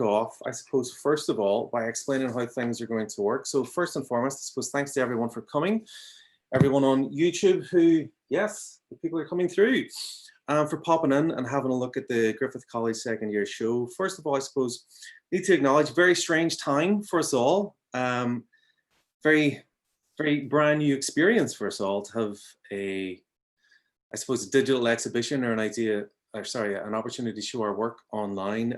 off, I suppose, first of all, by explaining how things are going to work. So first and foremost, I suppose, thanks to everyone for coming. Everyone on YouTube who, yes, the people are coming through, for popping in and having a look at the Griffith College second year show. First of all, I suppose, need to acknowledge very strange time for us all. Very brand new experience for us all to have I suppose, a digital exhibition or an opportunity to show our work online.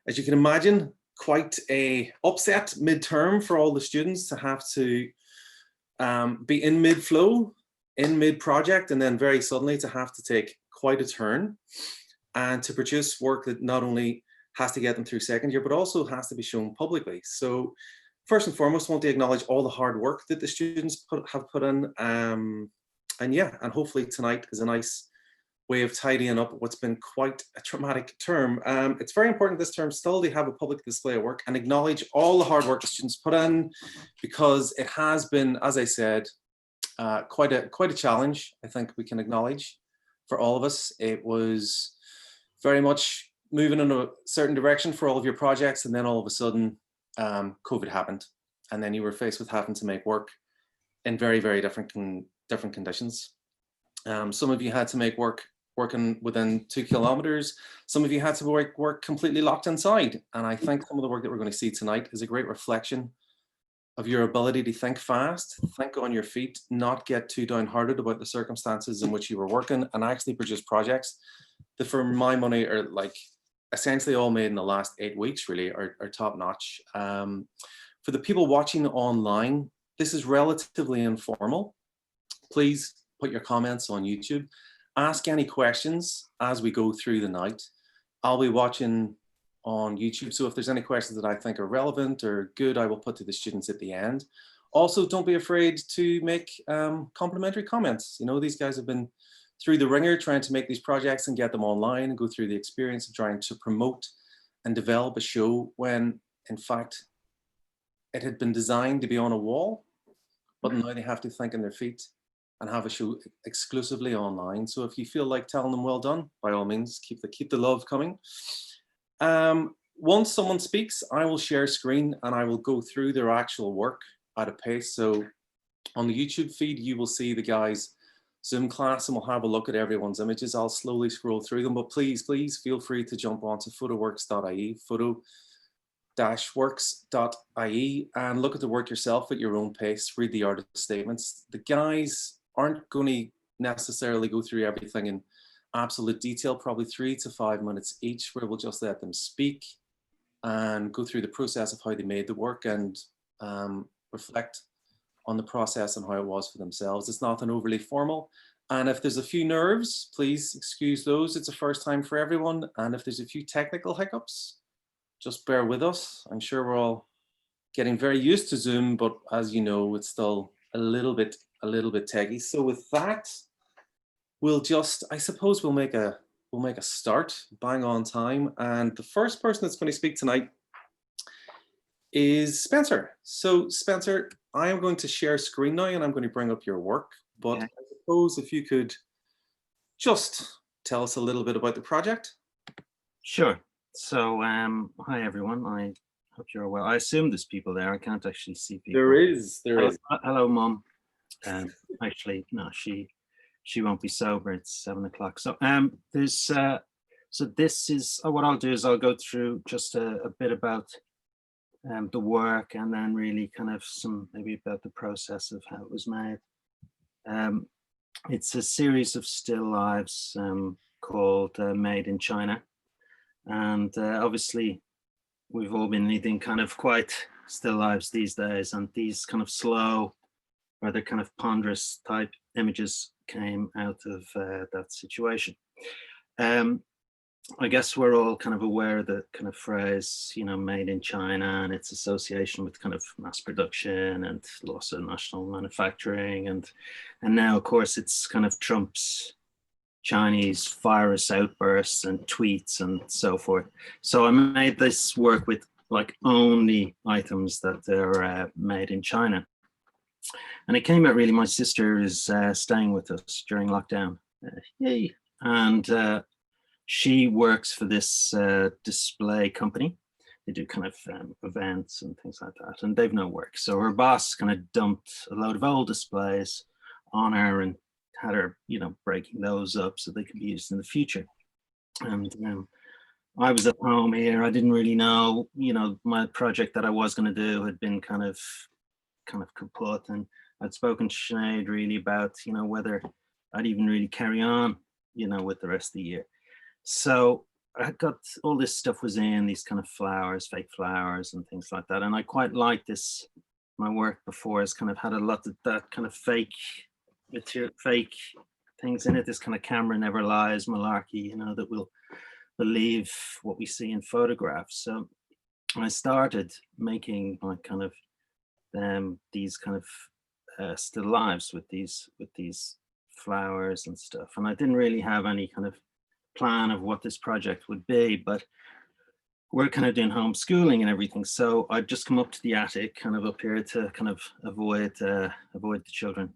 As you can imagine, quite a upset mid-term for all the students to have to be in mid-flow, in mid-project, and then very suddenly to have to take quite a turn and to produce work that not only has to get them through second year, but also has to be shown publicly. So first and foremost, I want to acknowledge all the hard work that the students have put in. And hopefully tonight is a nice way of tidying up what's been quite a traumatic term. It's very important this term still to have a public display of work and acknowledge all the hard work the students put in, because it has been, as I said, quite a challenge, I think we can acknowledge, for all of us. It was very much moving in a certain direction for all of your projects, and then all of a sudden COVID happened, and then you were faced with having to make work in very different conditions. Some of you had to make working within 2 kilometers. Some of you had to work completely locked inside. And I think some of the work that we're going to see tonight is a great reflection of your ability to think fast, think on your feet, not get too downhearted about the circumstances in which you were working, and actually produce projects that, for my money, are like essentially all made in the last 8 weeks, really, are top notch. For the people watching online, this is relatively informal. Please put your comments on YouTube. Ask any questions as we go through the night. I'll be watching on YouTube, so if there's any questions that I think are relevant or good, I will put to the students at the end. Also, don't be afraid to make complimentary comments. You know, these guys have been through the ringer trying to make these projects and get them online and go through the experience of trying to promote and develop a show when, in fact, it had been designed to be on a wall, but now they have to think on their feet and have a show exclusively online. So if you feel like telling them well done, by all means, keep the love coming. Once someone speaks, I will share screen and I will go through their actual work at a pace. So on the YouTube feed, you will see the guys' Zoom class, and we'll have a look at everyone's images. I'll slowly scroll through them, but please feel free to jump onto photoworks.ie, photo-works.ie, and look at the work yourself at your own pace, read the artist statements. The guys aren't going to necessarily go through everything in absolute detail, probably 3 to 5 minutes each, where we'll just let them speak and go through the process of how they made the work and reflect on the process and how it was for themselves. It's nothing overly formal. And if there's a few nerves, please excuse those. It's a first time for everyone. And if there's a few technical hiccups, just bear with us. I'm sure we're all getting very used to Zoom, but as you know, it's still a little bit techy. So with that, we'll just, I suppose we'll make a start, bang on time. And the first person that's going to speak tonight is Spencer. So Spencer, I am going to share screen now and I'm going to bring up your work, but okay. I suppose if you could just tell us a little bit about the project. Sure. So, hi everyone. I hope you're well. I assume there's people there. I can't actually see people. There is. Hello, Mom. Actually, no, she won't be sober. It's 7 o'clock. So, so this is what I'll do is I'll go through just a bit about the work, and then really kind of maybe about the process of how it was made. It's a series of still lives called Made in China. And obviously, we've all been needing kind of quite still lives these days, and these kind of slow, rather kind of ponderous type images came out of that situation. I guess we're all kind of aware of the kind of phrase, you know, made in China and its association with kind of mass production and loss of national manufacturing. And now, of course, it's kind of Trump's Chinese virus outbursts and tweets and so forth. So I made this work with like only items that are made in China. And it came out really, my sister is staying with us during lockdown. Yay. And she works for this display company they do kind of events and things like that, and they've no work. So her boss kind of dumped a load of old displays on her and had her, breaking those up so they could be used in the future. And I was at home here. I didn't really know, my project that I was going to do had been kind of kaput, and I'd spoken to Sinead really about, whether I'd even really carry on, with the rest of the year. So I got all this stuff was in these kind of flowers, fake flowers and things like that. And I quite liked this. My work before has kind of had a lot of that kind of fake material, fake things in it. This kind of camera never lies malarkey, that will believe what we see in photographs. So I started making my kind of these kind of still lives with these flowers and stuff. And I didn't really have any kind of plan of what this project would be, but we're kind of doing homeschooling and everything. So I'd just come up to the attic, kind of up here, to kind of avoid the children.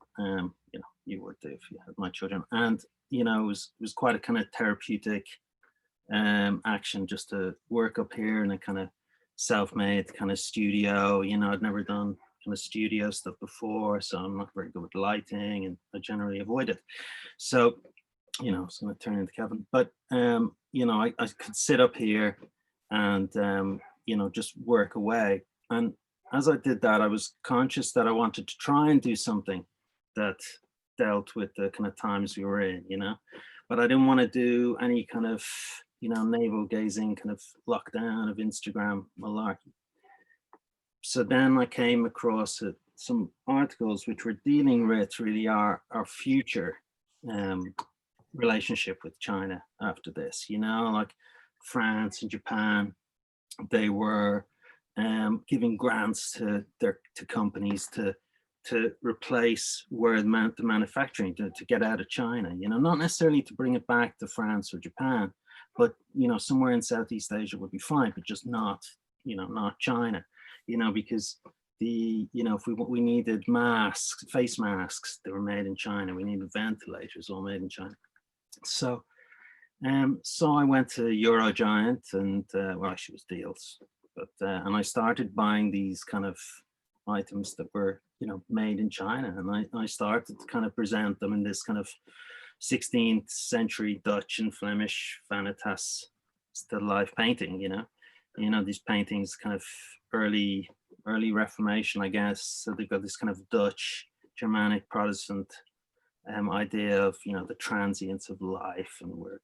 You would do if you had my children. And it was quite a kind of therapeutic action just to work up here in a kind of self-made kind of studio. I'd never done kind of studio stuff before, so I'm not very good with lighting, and I generally avoid it. So it's going to turn into Kevin, but I could sit up here and just work away. And as I did that, I was conscious that I wanted to try and do something that dealt with the kind of times we were in, but I didn't want to do any kind of navel gazing kind of lockdown of Instagram malarkey. So then I came across some articles which were dealing with really our future relationship with China after this, like France and Japan. They were giving grants to companies to replace where the manufacturing to get out of China, not necessarily to bring it back to France or Japan, but somewhere in Southeast Asia would be fine, but just not China, because if we needed masks, face masks, they were made in China. We needed ventilators, all made in China. So I went to Eurogiant, and actually it was deals, but and I started buying these kind of items that were made in China, and I started to kind of present them in this kind of 16th century Dutch and Flemish vanitas still life painting. These paintings kind of early Reformation, I guess. So they've got this kind of Dutch, Germanic, Protestant idea of the transience of life, and we're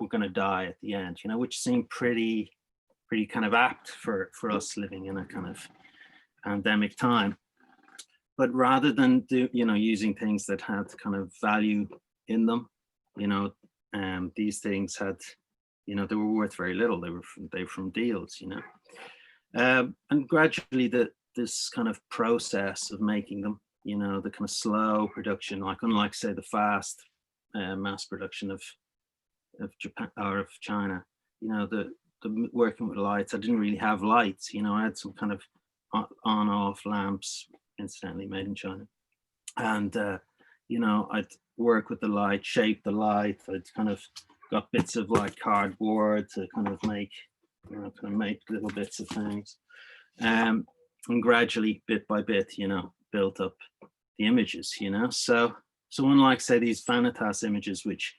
going to die at the end, which seemed pretty kind of apt for us living in a kind of pandemic time. But rather than using things that had kind of value in them, these things had, they were worth very little. They were from deals, and gradually this kind of process of making them, the kind of slow production, like unlike say the fast mass production of Japan or of China, the working with lights. I didn't really have lights, I had some kind of on-off lamps, incidentally made in China, and I'd work with the light, shape the light. I'd kind of got bits of like cardboard to kind of make little bits of things, and gradually, bit by bit, built up the images, so unlike say these vanitas images, which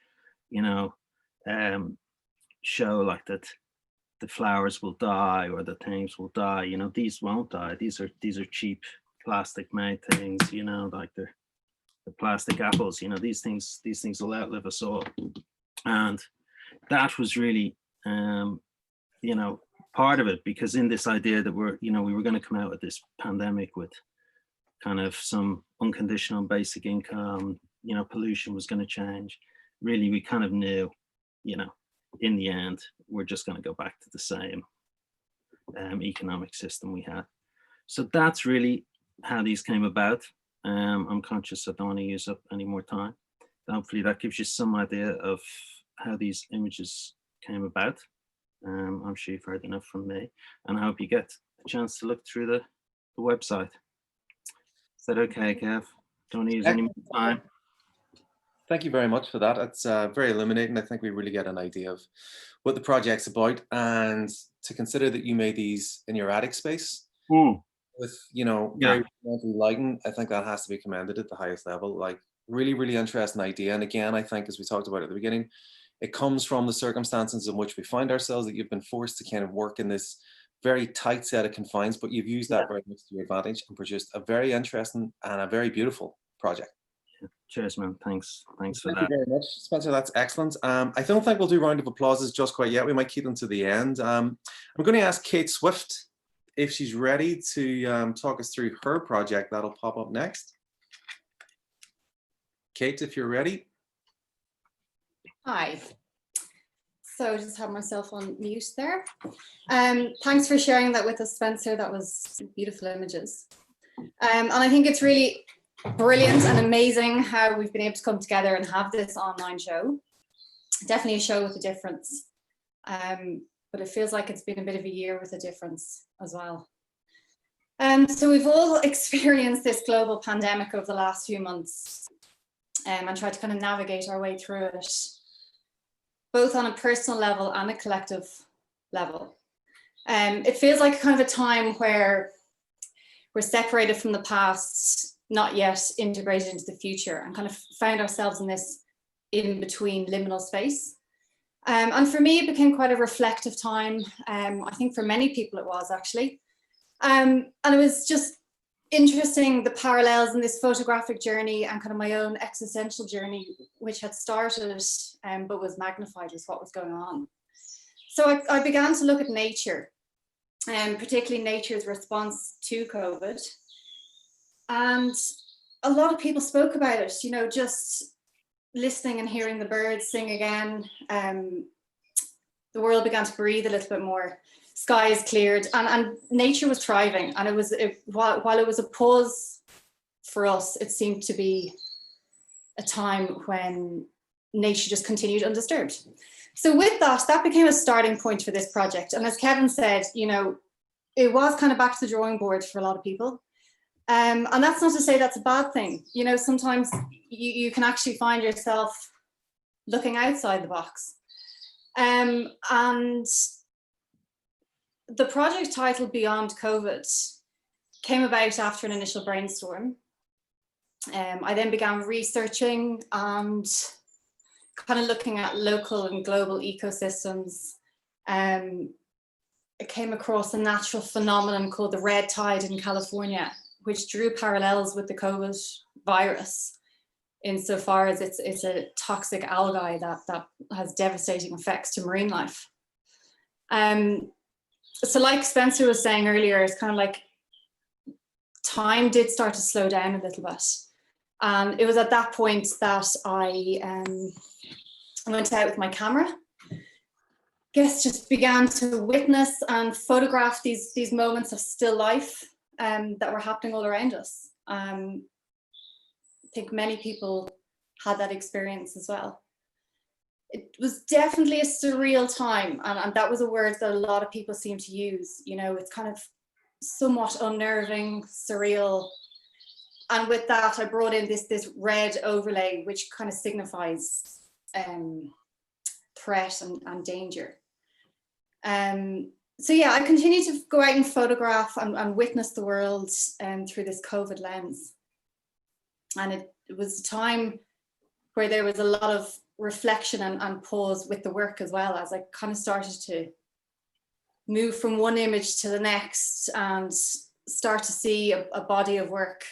show like that the flowers will die or the things will die, these won't die. These are cheap plastic made things, like the plastic apples, these things will outlive us all. And that was really part of it, because in this idea that we were going to come out of this pandemic with kind of some unconditional basic income, pollution was going to change. Really, we kind of knew, in the end, we're just going to go back to the same economic system we had. So that's really how these came about. I'm conscious I don't want to use up any more time. Hopefully that gives you some idea of how these images came about. I'm sure you've heard enough from me, and I hope you get a chance to look through the website. Is that okay, Kev? Don't want to use any more time. Thank you very much for that. It's very illuminating. I think we really get an idea of what the project's about, and to consider that you made these in your attic space Mm, with, you know, yeah. very rudimentary lighting. I think that has to be commended at the highest level. Like, really, really interesting idea. And again, I think, as we talked about at the beginning, it comes from the circumstances in which we find ourselves, that you've been forced to kind of work in this very tight set of confines, but you've used that very much to your advantage and produced a very interesting and a very beautiful project. Cheers, man. Thanks for Thank you that. very much, Spencer. That's excellent. I don't think we'll do round of applauses just quite yet. We might keep them to the end. I'm going to ask Kate Swift if she's ready to talk us through her project. That'll pop up next. Kate, if you're ready. Hi. So just have myself on mute there. Thanks for sharing that with us, Spencer. That was beautiful images. And I think it's really brilliant and amazing how we've been able to come together and have this online show. Definitely a show with a difference. But it feels like it's been a bit of a year with a difference as well. So we've all experienced this global pandemic over the last few months, and tried to kind of navigate our way through it, both on a personal level and a collective level. It feels like kind of a time where we're separated from the past, not yet integrated into the future, and kind of found ourselves in this in-between liminal space. And for me, it became quite a reflective time. I think for many people it was, actually. And it was just interesting, the parallels in this photographic journey and kind of my own existential journey, which had started but was magnified with what was going on. So I began to look at nature, and particularly nature's response to COVID. And a lot of people spoke about it, you know, just listening and hearing the birds sing again. The world began to breathe a little bit more. Skies cleared, and nature was thriving. And while it was a pause for us, it seemed to be a time when nature just continued undisturbed. So with that became a starting point for this project. And as Kevin said, you know, it was kind of back to the drawing board for a lot of people. And that's not to say that's a bad thing. You know, sometimes you can actually find yourself looking outside the box. And the project title Beyond COVID came about after an initial brainstorm. I then began researching and kind of looking at local and global ecosystems. I came across a natural phenomenon called the red tide in California, which drew parallels with the COVID virus insofar as it's a toxic algae that has devastating effects to marine life. So like Spencer was saying earlier, it's kind of like time did start to slow down a little bit. And it was at that point that I went out with my camera. Guess just began to witness and photograph these moments of still life that were happening all around us. I think many people had that experience as well. It was definitely a surreal time, and that was a word that a lot of people seem to use. You know, it's kind of somewhat unnerving, surreal. And with that, I brought in this red overlay, which kind of signifies threat and danger. So yeah, I continued to go out and photograph and witness the world through this COVID lens. And it was a time where there was a lot of reflection and pause with the work as well, as I kind of started to move from one image to the next and start to see a body of work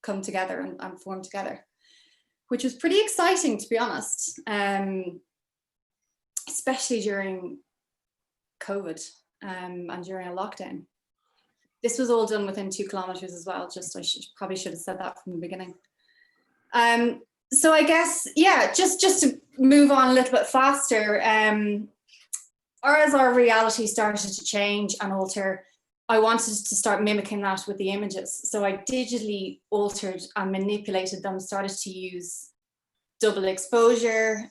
come together and form together, which was pretty exciting, to be honest, especially during COVID and during a lockdown. This was all done within 2 kilometers as well. Just probably should have said that from the beginning. So I guess, yeah, just to move on a little bit faster, or as our reality started to change and alter, I wanted to start mimicking that with the images. So I digitally altered and manipulated them, started to use double exposure,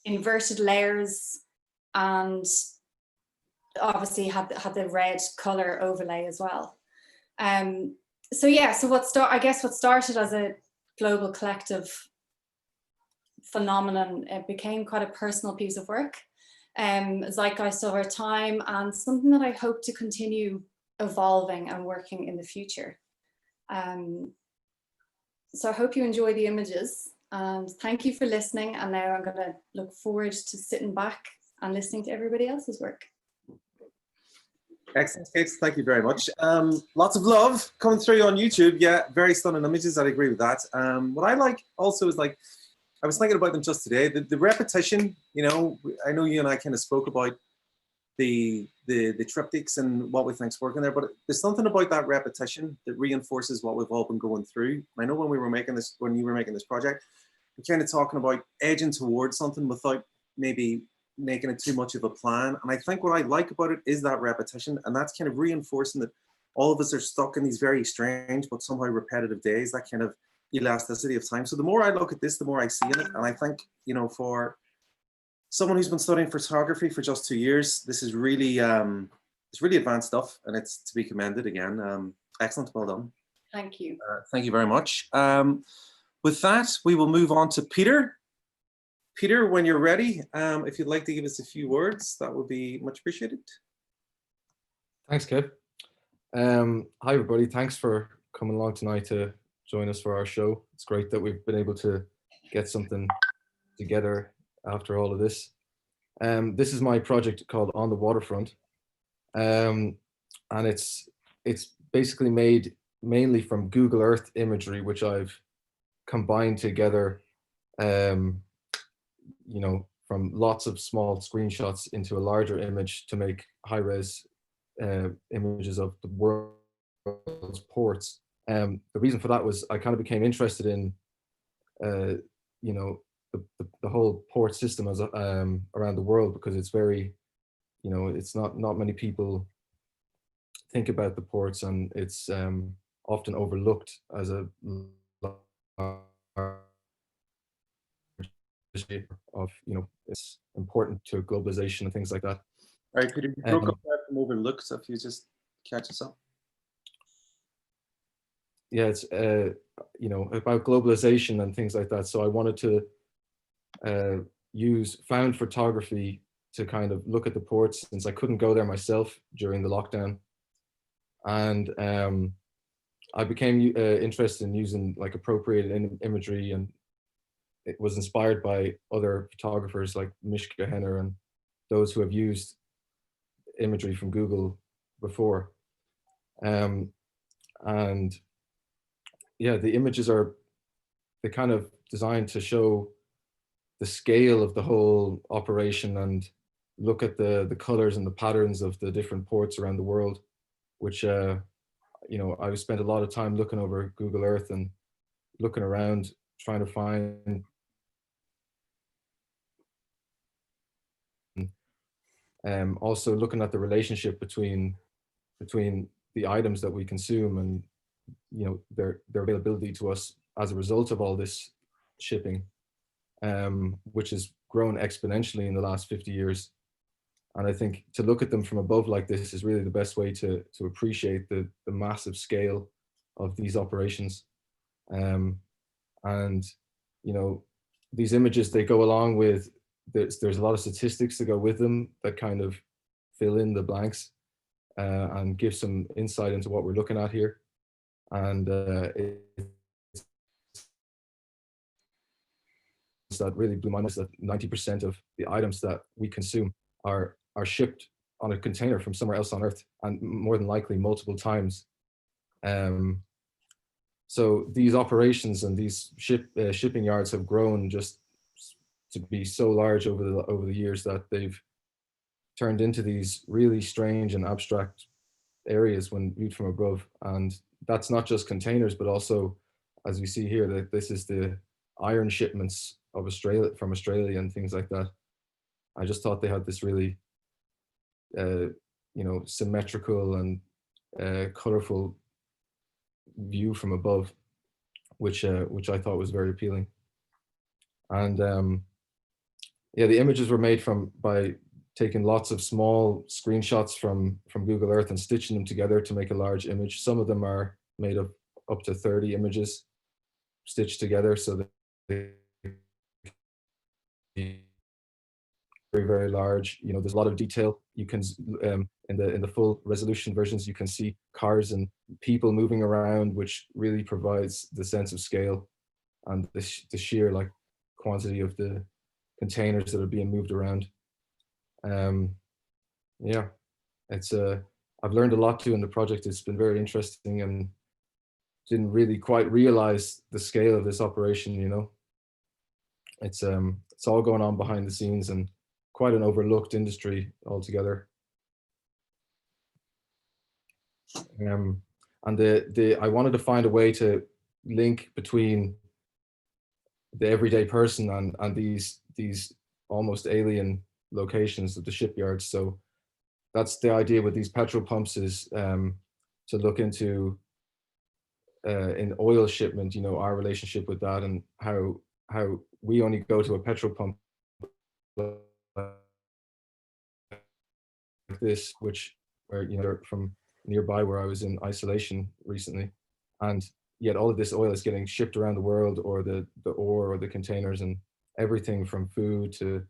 inverted layers, and obviously had the red color overlay as well. So yeah, so what started as a global collective phenomenon. It became quite a personal piece of work, zeitgeist over time, and something that I hope to continue evolving and working in the future. So I hope you enjoy the images, and thank you for listening. And now I'm going to look forward to sitting back and listening to everybody else's work. Excellent, Kate. Thank you very much. Lots of love coming through on YouTube. Yeah, very stunning images. I agree with that. What I like also is, like, I was thinking about them just today. The repetition, you know, I know you and I kind of spoke about the triptychs and what we think's working there, but there's something about that repetition that reinforces what we've all been going through. And I know when we were making this, when you were making this project, we're kind of talking about edging towards something without maybe making it too much of a plan. And I think what I like about it is that repetition, and that's kind of reinforcing that all of us are stuck in these very strange but somehow repetitive days, that kind of elasticity of time. So the more I look at this, the more I see in it. And I think, you know, for someone who's been studying photography for just 2 years, this is really it's really advanced stuff, and it's to be commended again. Excellent, well done. Thank you. Thank you very much. With that, we will move on to Peter. Peter, when you're ready, if you'd like to give us a few words, that would be much appreciated. Thanks, Kev. Hi, everybody. Thanks for coming along tonight to join us for our show. It's great that we've been able to get something together after all of this. This is my project called On the Waterfront. And it's basically made mainly from Google Earth imagery, which I've combined together, you know, from lots of small screenshots into a larger image to make high-res images of the world's ports. The reason for that was I kind of became interested in, you know, the whole port system as around the world, because it's very, you know, it's not many people think about the ports, and it's often overlooked as a of, you know, it's important to globalization and things like that. All right, Peter, you broke up there from overlooked, so if you just catch us up. Yeah, it's you know, about globalization and things like that. So I wanted to use found photography to kind of look at the ports, since I couldn't go there myself during the lockdown. And I became interested in using like appropriated imagery, and it was inspired by other photographers like Mishka Henner and those who have used imagery from Google before. And yeah, the images are, they're kind of designed to show the scale of the whole operation and look at the colors and the patterns of the different ports around the world, which, you know, I spent a lot of time looking over Google Earth and looking around, trying to find also looking at the relationship between the items that we consume and, you know, their availability to us as a result of all this shipping, which has grown exponentially in the last 50 years. And I think to look at them from above like this is really the best way to appreciate the massive scale of these operations. And, you know, these images, they go along with, there's a lot of statistics to go with them that kind of fill in the blanks and give some insight into what we're looking at here. And that really blew my mind, is that 90% of the items that we consume are shipped on a container from somewhere else on Earth, and more than likely multiple times. So these operations and these shipping yards have grown just to be so large over the years that they've turned into these really strange and abstract areas when viewed from above. And that's not just containers, but also, as we see here, that this is the iron shipments of Australia, from Australia and things like that. I just thought they had this really, you know, symmetrical and colorful view from above, which I thought was very appealing. And yeah, the images were made by taking lots of small screenshots from Google Earth and stitching them together to make a large image. Some of them are made of up to 30 images stitched together so that they very, very large. You know, there's a lot of detail. You can in the full resolution versions, you can see cars and people moving around, which really provides the sense of scale and the sheer like quantity of the containers that are being moved around. Yeah, it's I've learned a lot too in the project. It's been very interesting, and didn't really quite realize the scale of this operation. You know, it's all going on behind the scenes and quite an overlooked industry altogether. And I wanted to find a way to link between the everyday person and these almost alien locations of the shipyards. So that's the idea with these petrol pumps, is to look into in oil shipment, you know, our relationship with that, and how we only go to a petrol pump like this, which where, you know, from nearby where I was in isolation recently, and yet all of this oil is getting shipped around the world, or the ore or the containers, and everything from food to,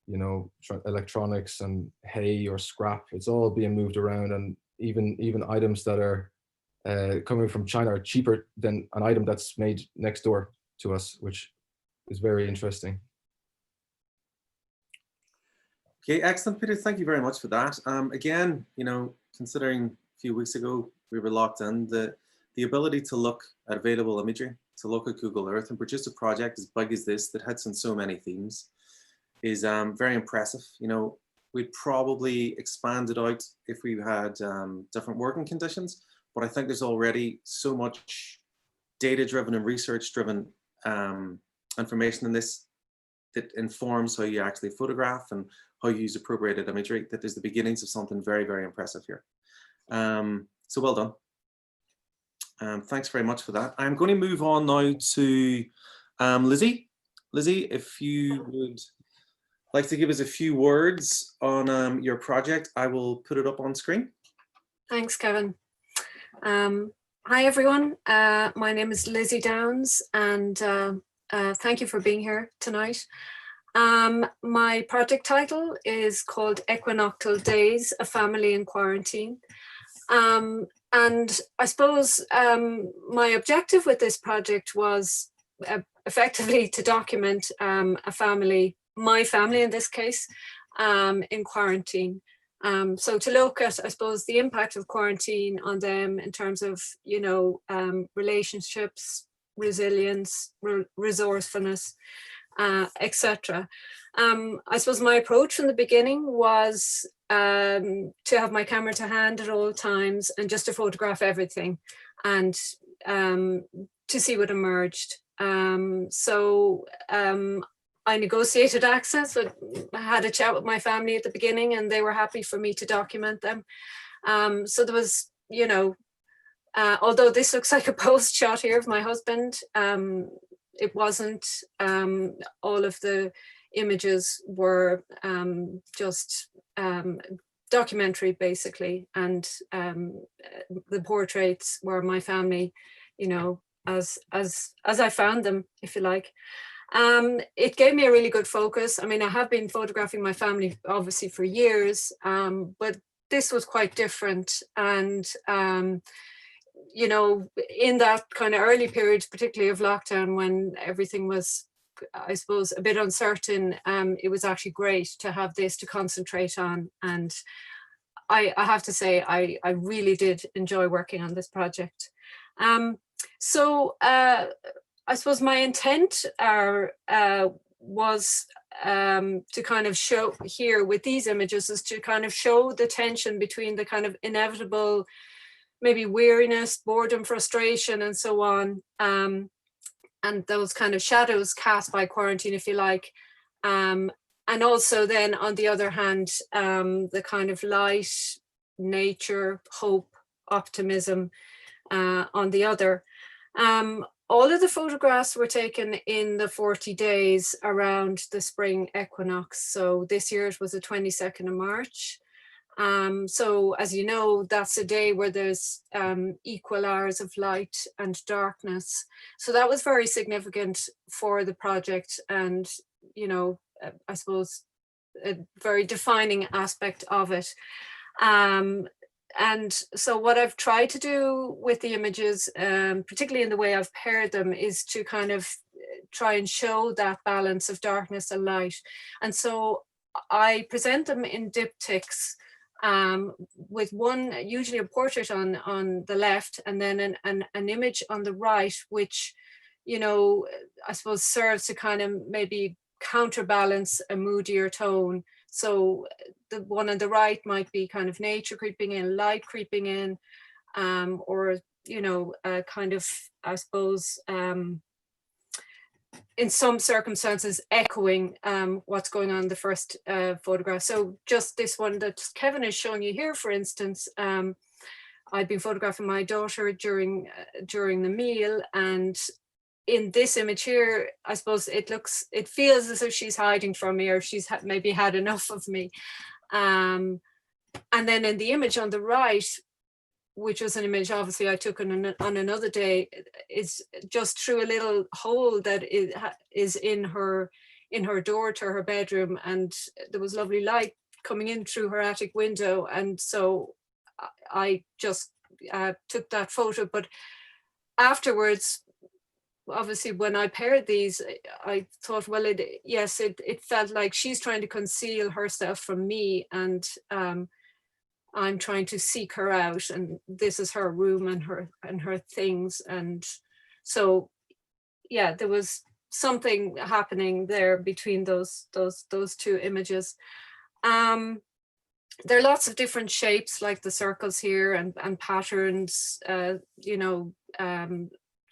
you know, electronics and hay or scrap. It's all being moved around, and even items that are coming from China are cheaper than an item that's made next door to us, which is very interesting. Okay, excellent, Peter. Thank you very much for that. Again, you know, considering a few weeks ago we were locked in, the ability to look at available imagery, to look at Google Earth and produce a project as big as this that hits on so many themes is very impressive. You know, we'd probably expand it out if we had different working conditions, but I think there's already so much data-driven and research-driven information in this that informs how you actually photograph and how you use appropriated imagery, that there's the beginnings of something very, very impressive here. So well done. Thanks very much for that. I'm going to move on now to Lizzie. Lizzie, if you would like to give us a few words on your project, I will put it up on screen. Thanks, Kevin. Hi, everyone. My name is Lizzie Downs, and thank you for being here tonight. My project title is called Equinoctial Days, A Family in Quarantine. And I suppose my objective with this project was effectively to document a family, my family in this case, in quarantine. So to look at, I suppose, the impact of quarantine on them in terms of, you know, relationships, resilience, resourcefulness, etc. I suppose my approach from the beginning was to have my camera to hand at all times and just to photograph everything and to see what emerged. I negotiated access, but I had a chat with my family at the beginning and they were happy for me to document them. So there was, you know, although this looks like a post shot here of my husband, it wasn't. All of the images were just documentary, basically, and the portraits were my family, you know, as I found them, if you like. It gave me a really good focus. I mean, I have been photographing my family obviously for years, but this was quite different. And you know, in that kind of early period, particularly of lockdown, when everything was, I suppose, a bit uncertain, it was actually great to have this to concentrate on. And I have to say, I really did enjoy working on this project. I suppose my intent was to kind of show here with these images is to kind of show the tension between the kind of inevitable maybe weariness, boredom, frustration, and so on, and those kind of shadows cast by quarantine, if you like, and also then on the other hand, the kind of light, nature, hope, optimism on the other. All of the photographs were taken in the 40 days around the spring equinox. So this year it was the 22nd of March. So as you know, that's a day where there's equal hours of light and darkness. So that was very significant for the project. And, you know, I suppose, a very defining aspect of it. And so what I've tried to do with the images, particularly in the way I've paired them, is to kind of try and show that balance of darkness and light. And so I present them in diptychs, with one, usually a portrait on the left, and then an image on the right, which, you know, I suppose serves to kind of maybe counterbalance a moodier tone. So the one on the right might be kind of nature creeping in, light creeping in, or, you know, kind of, I suppose, in some circumstances echoing what's going on in the first photograph. So just this one that Kevin is showing you here, for instance, I'd been photographing my daughter during the meal, and in this image here, I suppose it feels as if she's hiding from me, or she's maybe had enough of me. And then in the image on the right, which was an image obviously I took on another day, is just through a little hole that is in her door to her bedroom, and there was lovely light coming in through her attic window, and so I just took that photo. But afterwards, obviously, when I paired these, I thought, well, it felt like she's trying to conceal herself from me, and I'm trying to seek her out, and this is her room and her things. And so, yeah, there was something happening there between those two images. There are lots of different shapes, like the circles here, and patterns, you know,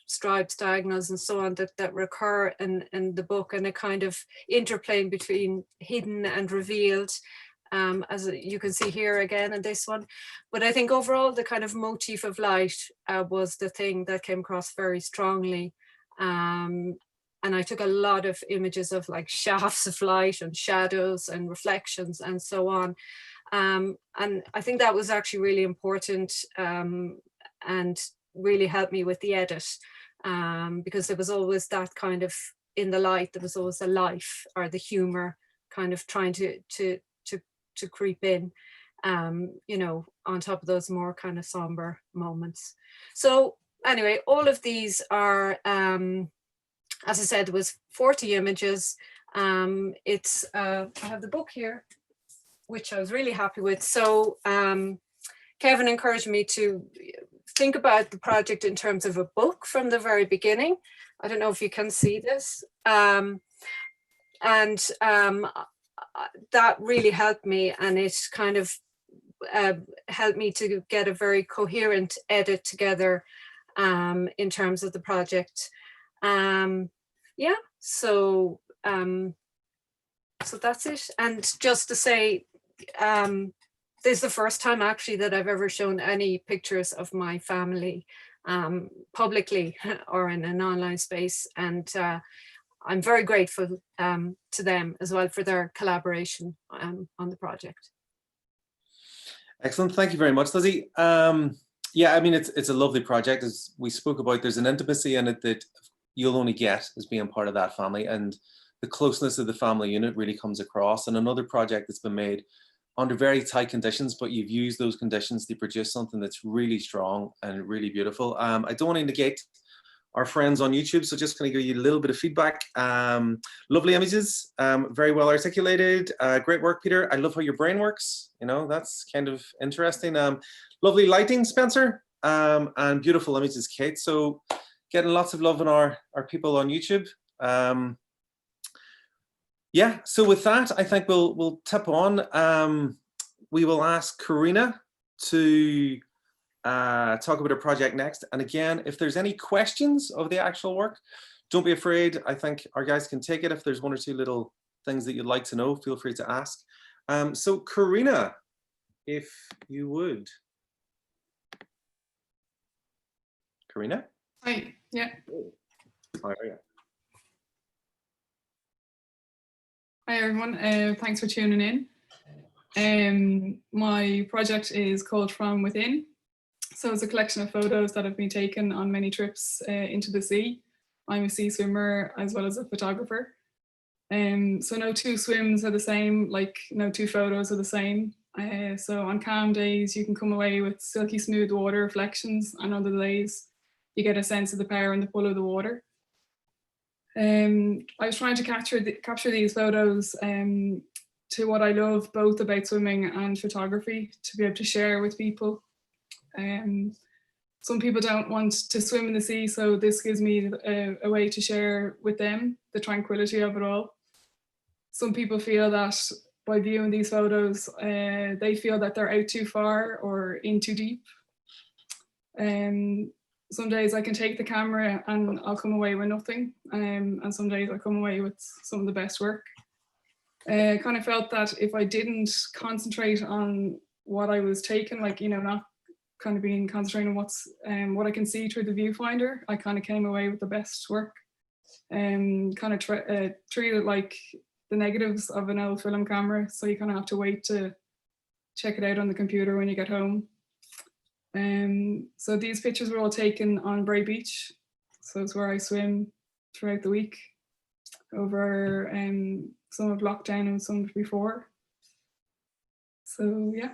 stripes, diagonals, and so on, that recur in the book, and a kind of interplay between hidden and revealed, as you can see here again in this one. But I think overall the kind of motif of light was the thing that came across very strongly. And I took a lot of images of like shafts of light and shadows and reflections and so on. And I think that was actually really important, and really helped me with the edit, because there was always that kind of, in the light, there was always the life or the humor kind of trying to creep in, you know, on top of those more kind of somber moments. So anyway, all of these are, as I said, there was 40 images. I have the book here, which I was really happy with. So Kevin encouraged me to think about the project in terms of a book from the very beginning. I don't know if you can see this. That really helped me, and it kind of helped me to get a very coherent edit together in terms of the project. Yeah, so that's it. And just to say, this is the first time actually that I've ever shown any pictures of my family publicly or in an online space, and I'm very grateful to them as well for their collaboration on the project. Excellent, thank you very much, Lizzie. Yeah, I mean, it's a lovely project. As we spoke about, there's an intimacy in it that you'll only get as being part of that family, and the closeness of the family unit really comes across. And another project that's been made under very tight conditions, but you've used those conditions to produce something that's really strong and really beautiful. I don't want to negate our friends on YouTube, so just going to give you a little bit of feedback. Lovely images, very well articulated. Great work, Peter. I love how your brain works. You know, that's kind of interesting. Lovely lighting, Spencer, and beautiful images, Kate. So getting lots of love on our people on YouTube. Yeah, so with that, I think we'll tip on. We will ask Karina to talk about her project next. And again, if there's any questions of the actual work, don't be afraid. I think our guys can take it. If there's one or two little things that you'd like to know, feel free to ask. So Karina, if you would. Karina? Hi, yeah. How are you? Hi everyone, thanks for tuning in. My project is called From Within. So it's a collection of photos that have been taken on many trips into the sea. I'm a sea swimmer as well as a photographer. So no two swims are the same, like no two photos are the same. So on calm days, you can come away with silky smooth water reflections, and other days you get a sense of the power and the pull of the water. I was trying to capture these photos to what I love both about swimming and photography, to be able to share with people. Some people don't want to swim in the sea, so this gives me a way to share with them the tranquility of it all. Some people feel that by viewing these photos, they feel that they're out too far or in too deep. Some days I can take the camera and I'll come away with nothing, and some days I come away with some of the best work. I kind of felt that if I didn't concentrate on what I was taking, like, you know, not kind of being concentrating on what I can see through the viewfinder, I kind of came away with the best work. Kind of treat it like the negatives of an old film camera, so you kind of have to wait to check it out on the computer when you get home. So these pictures were all taken on Bray Beach, so it's where I swim throughout the week, over some of lockdown and some before. So yeah.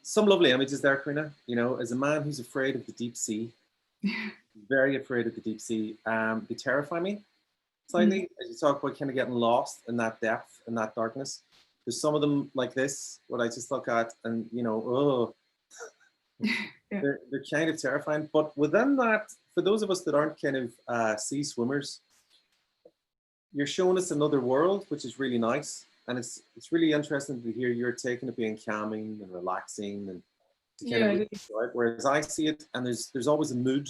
Some lovely images there, Karina. You know, as a man who's afraid of the deep sea, very afraid of the deep sea, they terrify me slightly. As you talk about kind of getting lost in that depth and that darkness. There's some of them like this, what I just look at, and you know, oh, Yeah. they're kind of terrifying. But within that, for those of us that aren't kind of sea swimmers, you're showing us another world, which is really nice. And it's really interesting to hear you're taking it being calming and relaxing and to kind of really enjoy it. Whereas I see it, and there's always a mood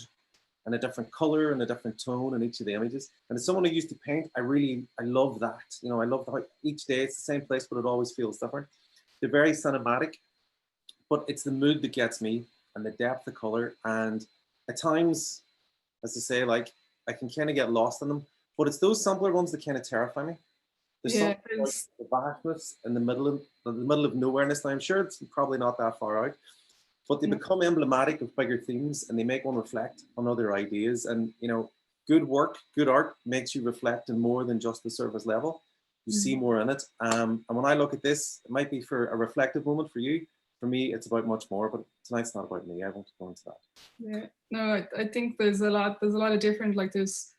and a different color and a different tone in each of the images. And as someone who used to paint, I love that. You know, I love how each day it's the same place, but it always feels different. They're very cinematic, but it's the mood that gets me and the depth of color. And at times, as I say, like I can kind of get lost in them, but it's those simpler ones that kind of terrify me. There's something like the vastness in the middle of nowhereness. Now I'm sure it's probably not that far out, but they become emblematic of bigger themes, and they make one reflect on other ideas. And you know, good work, good art makes you reflect in more than just the surface level. You see more in it. And when I look at this, it might be for a reflective moment for you. For me, it's about much more. But tonight's not about me. I won't go into that. Yeah, no, I think there's a lot of different, like there's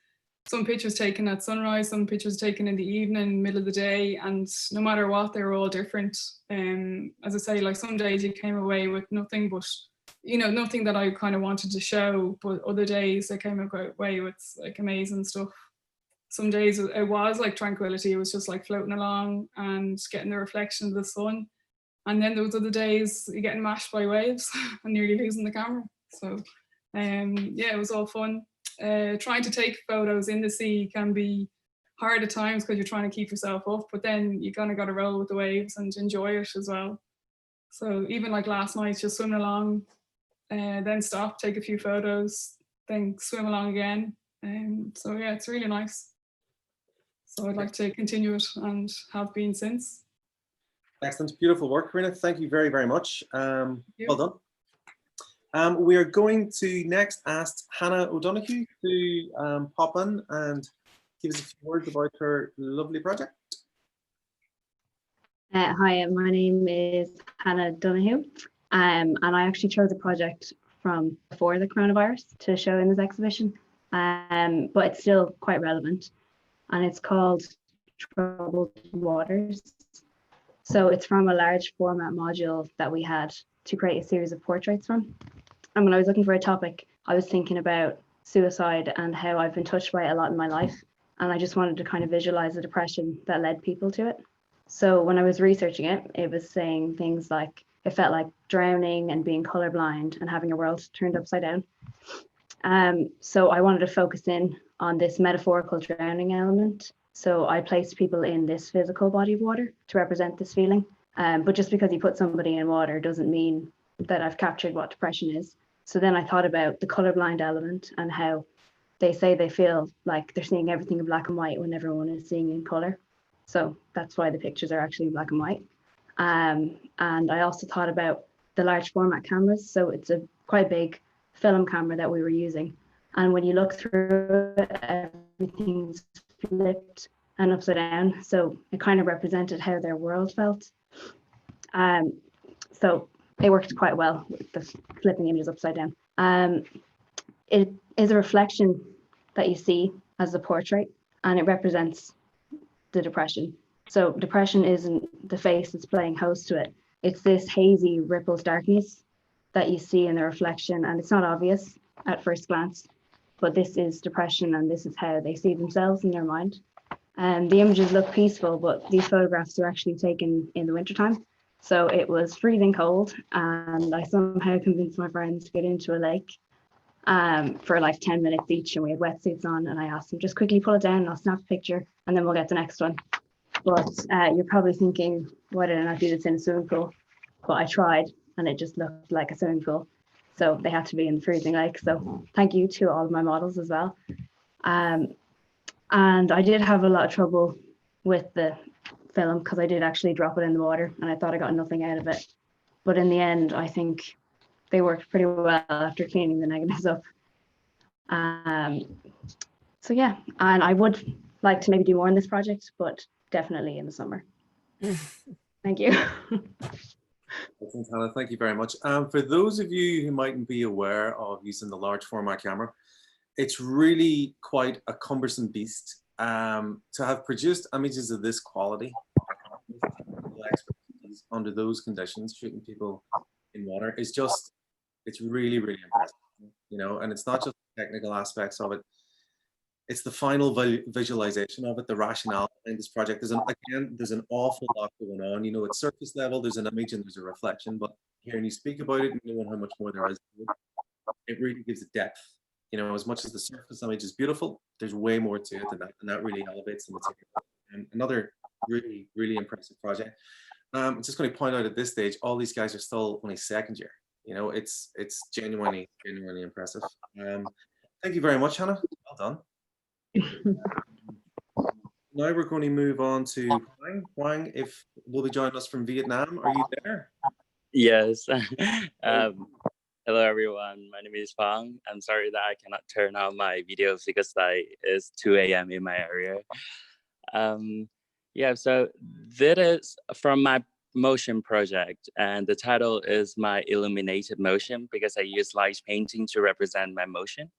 some pictures taken at sunrise, some pictures taken in the evening, middle of the day, and no matter what, they were all different. As I say, like some days you came away with nothing but, you know, nothing that I kind of wanted to show, but other days I came away with like amazing stuff. Some days it was like tranquility, it was just like floating along and getting the reflection of the sun. And then those other days you're getting mashed by waves and nearly losing the camera. So yeah, it was all fun. Trying to take photos in the sea can be hard at times because you're trying to keep yourself up, but then you kind of got to roll with the waves and enjoy it as well. So even like last night, just swimming along, then stop, take a few photos, then swim along again. So yeah, it's really nice. So I'd like to continue it and have been since. Excellent, beautiful work, Karina. Thank you very, very much. Well done. We are going to next ask Hannah O'Donoghue to pop in and give us a few words about her lovely project. Hi, my name is Hannah Donoghue, and I actually chose a project from before the coronavirus to show in this exhibition, but it's still quite relevant, and it's called Troubled Waters. So it's from a large format module that we had to create a series of portraits from. And when I was looking for a topic, I was thinking about suicide and how I've been touched by it a lot in my life. And I just wanted to kind of visualize the depression that led people to it. So when I was researching it, it was saying things like it felt like drowning and being colorblind and having a world turned upside down. So I wanted to focus in on this metaphorical drowning element. So I placed people in this physical body of water to represent this feeling. But just because you put somebody in water doesn't mean that I've captured what depression is. So then I thought about the colorblind element and how they say they feel like they're seeing everything in black and white when everyone is seeing in color. So that's why the pictures are actually black and white. And I also thought about the large format cameras. So it's a quite big film camera that we were using. And when you look through it, everything's flipped and upside down. So it kind of represented how their world felt. So it worked quite well with the flipping images upside down. It is a reflection that you see as a portrait, and it represents the depression. So depression isn't the face that's playing host to it. It's this hazy ripples darkness that you see in the reflection, and it's not obvious at first glance, but this is depression, and this is how they see themselves in their mind. And the images look peaceful, but these photographs were actually taken in the wintertime. So it was freezing cold, and I somehow convinced my friends to get into a lake for like 10 minutes each, and we had wetsuits on, and I asked them, just quickly pull it down and I'll snap a picture and then we'll get the next one. But you're probably thinking, why did I not do this in a swimming pool? But I tried, and it just looked like a swimming pool. So they had to be in the freezing lake. So thank you to all of my models as well. And I did have a lot of trouble with the film because I did actually drop it in the water and I thought I got nothing out of it. But in the end, I think they worked pretty well after cleaning the negatives up. So yeah, and I would like to maybe do more in this project, but definitely in the summer. Thank you. Excellent, Hannah. Thank you very much. For those of you who mightn't be aware of using the large format camera, it's really quite a cumbersome beast. To have produced images of this quality under those conditions, shooting people in water, is just, it's really, really impressive, you know. And it's not just the technical aspects of it, it's the final visualization of it, the rationale behind this project. There's an awful lot going on, you know. At surface level there's an image and there's a reflection, but hearing you speak about it and knowing how much more there is, it really gives it depth. You know, as much as the surface image is beautiful, there's way more to it than that, and that really elevates the material. And another really, really impressive project. I'm just going to point out at this stage, all these guys are still only second year. You know, it's genuinely impressive. Thank you very much, Hannah. Well done. Now we're going to move on to Huang. Huang, if will be joining us from Vietnam. Are you there? Yes. Hello, everyone. My name is Fang. I'm sorry that I cannot turn on my videos because it's 2 a.m. in my area. Yeah, so this is from my motion project, and the title is My Illuminated Motion because I use light painting to represent my motion.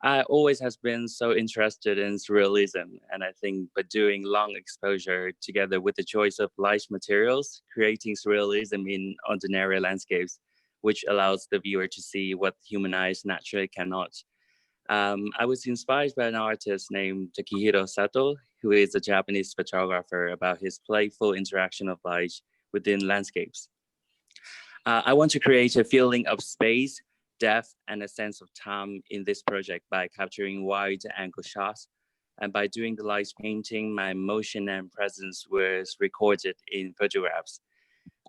I always has been so interested in surrealism, and I think by doing long exposure together with the choice of light materials, creating surrealism in ordinary landscapes, which allows the viewer to see what human eyes naturally cannot. I was inspired by an artist named Takehiro Sato, who is a Japanese photographer, about his playful interaction of light within landscapes. I want to create a feeling of space, depth, and a sense of time in this project by capturing wide angle shots. And by doing the light painting, my motion and presence was recorded in photographs.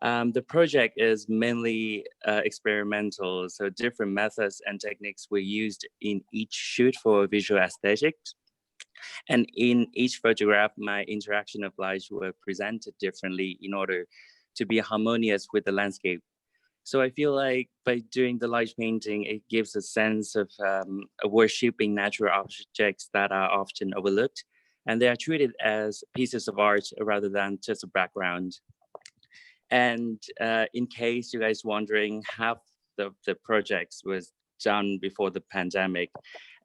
The project is mainly experimental, so different methods and techniques were used in each shoot for visual aesthetics. And in each photograph, my interaction of light were presented differently in order to be harmonious with the landscape. So I feel like by doing the light painting, it gives a sense of worshipping natural objects that are often overlooked, and they are treated as pieces of art rather than just a background. And in case you guys wondering, half the projects was done before the pandemic,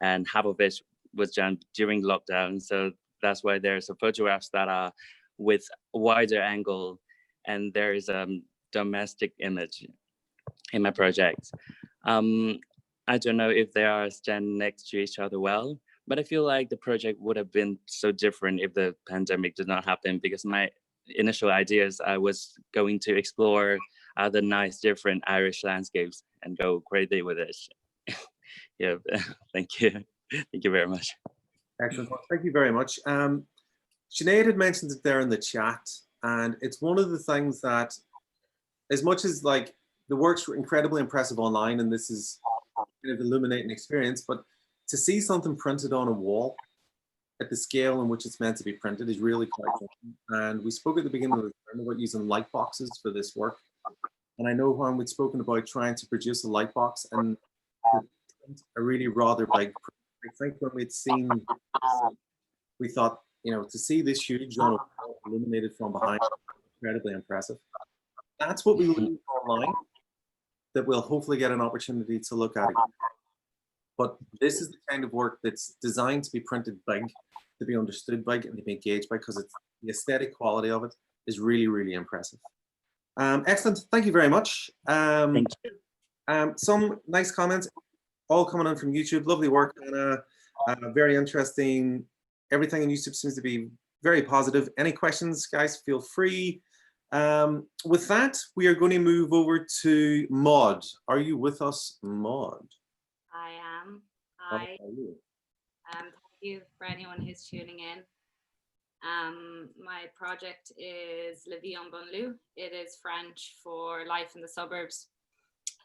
and half of it was done during lockdown. So that's why there's some photographs that are with wider angle, and there is a domestic image in my project. I don't know if they are standing next to each other well, but I feel like the project would have been so different if the pandemic did not happen, because my initial ideas, I was going to explore other nice different Irish landscapes and go crazy with it. Yeah, thank you. Thank you very much. Excellent. Thank you very much. Sinead had mentioned it there in the chat, and it's one of the things that, as much as like the works were incredibly impressive online, and this is kind of illuminating experience, but to see something printed on a wall at the scale in which it's meant to be printed is really quite something. And we spoke at the beginning of the term about using light boxes for this work. And I know when we'd spoken about trying to produce a light box, and the a really rather big. I think when we'd seen, we thought, you know, to see this huge on illuminated from behind, incredibly impressive. That's what we will do online, that we'll hopefully get an opportunity to look at it. But this is the kind of work that's designed to be printed big, to be understood big, and to be engaged by, because it's the aesthetic quality of it is really, really impressive. Excellent, thank you very much. Thank you. Some nice comments, all coming in from YouTube. Lovely work, Anna. Very interesting. Everything on YouTube seems to be very positive. Any questions, guys, feel free. With that, we are going to move over to Maud. Are you with us, Maud? I am. How Hi. are you? Thank you for anyone who's tuning in. My project is La Vie en banlieue. It is French for life in the suburbs.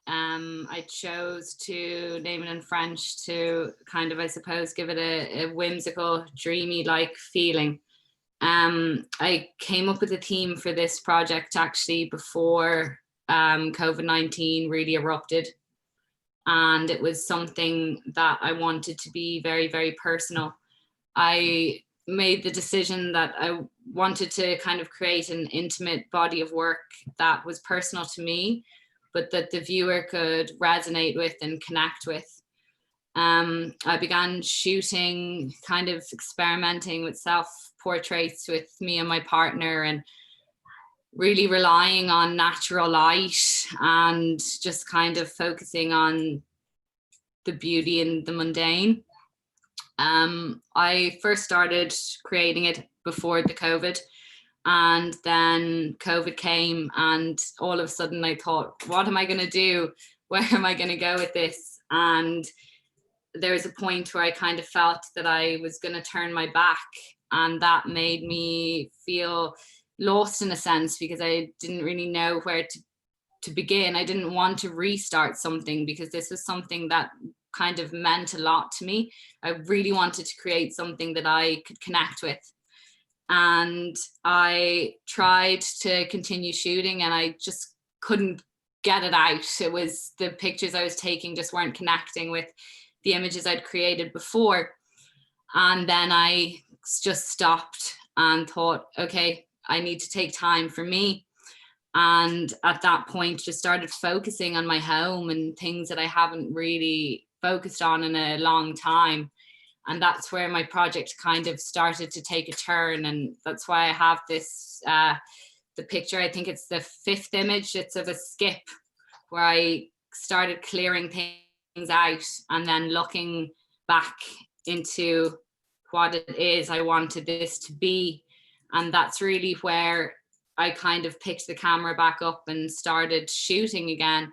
I chose to name it in French to kind of, I suppose, give it a whimsical, dreamy-like feeling. I came up with a theme for this project actually before COVID-19 really erupted. And it was something that I wanted to be very, very personal. I made the decision that I wanted to kind of create an intimate body of work that was personal to me, but that the viewer could resonate with and connect with. I began shooting, kind of experimenting with self-portraits with me and my partner, and really relying on natural light and just kind of focusing on the beauty in the mundane. I first started creating it before the COVID, and then COVID came, and all of a sudden I thought, what am I going to do? Where am I going to go with this? And there was a point where I kind of felt that I was going to turn my back, and that made me feel lost in a sense, because I didn't really know where to begin. I didn't want to restart something, because this was something that kind of meant a lot to me. I really wanted to create something that I could connect with. And I tried to continue shooting, and I just couldn't get it out. It was the pictures I was taking just weren't connecting with the images I'd created before. And then I just stopped and thought, okay, I need to take time for me. And at that point, just started focusing on my home and things that I haven't really focused on in a long time. And that's where my project kind of started to take a turn. And that's why I have this, the picture, I think it's the 5th image, it's of a skip where I started clearing things out and then looking back into what it is I wanted this to be. And that's really where I kind of picked the camera back up and started shooting again.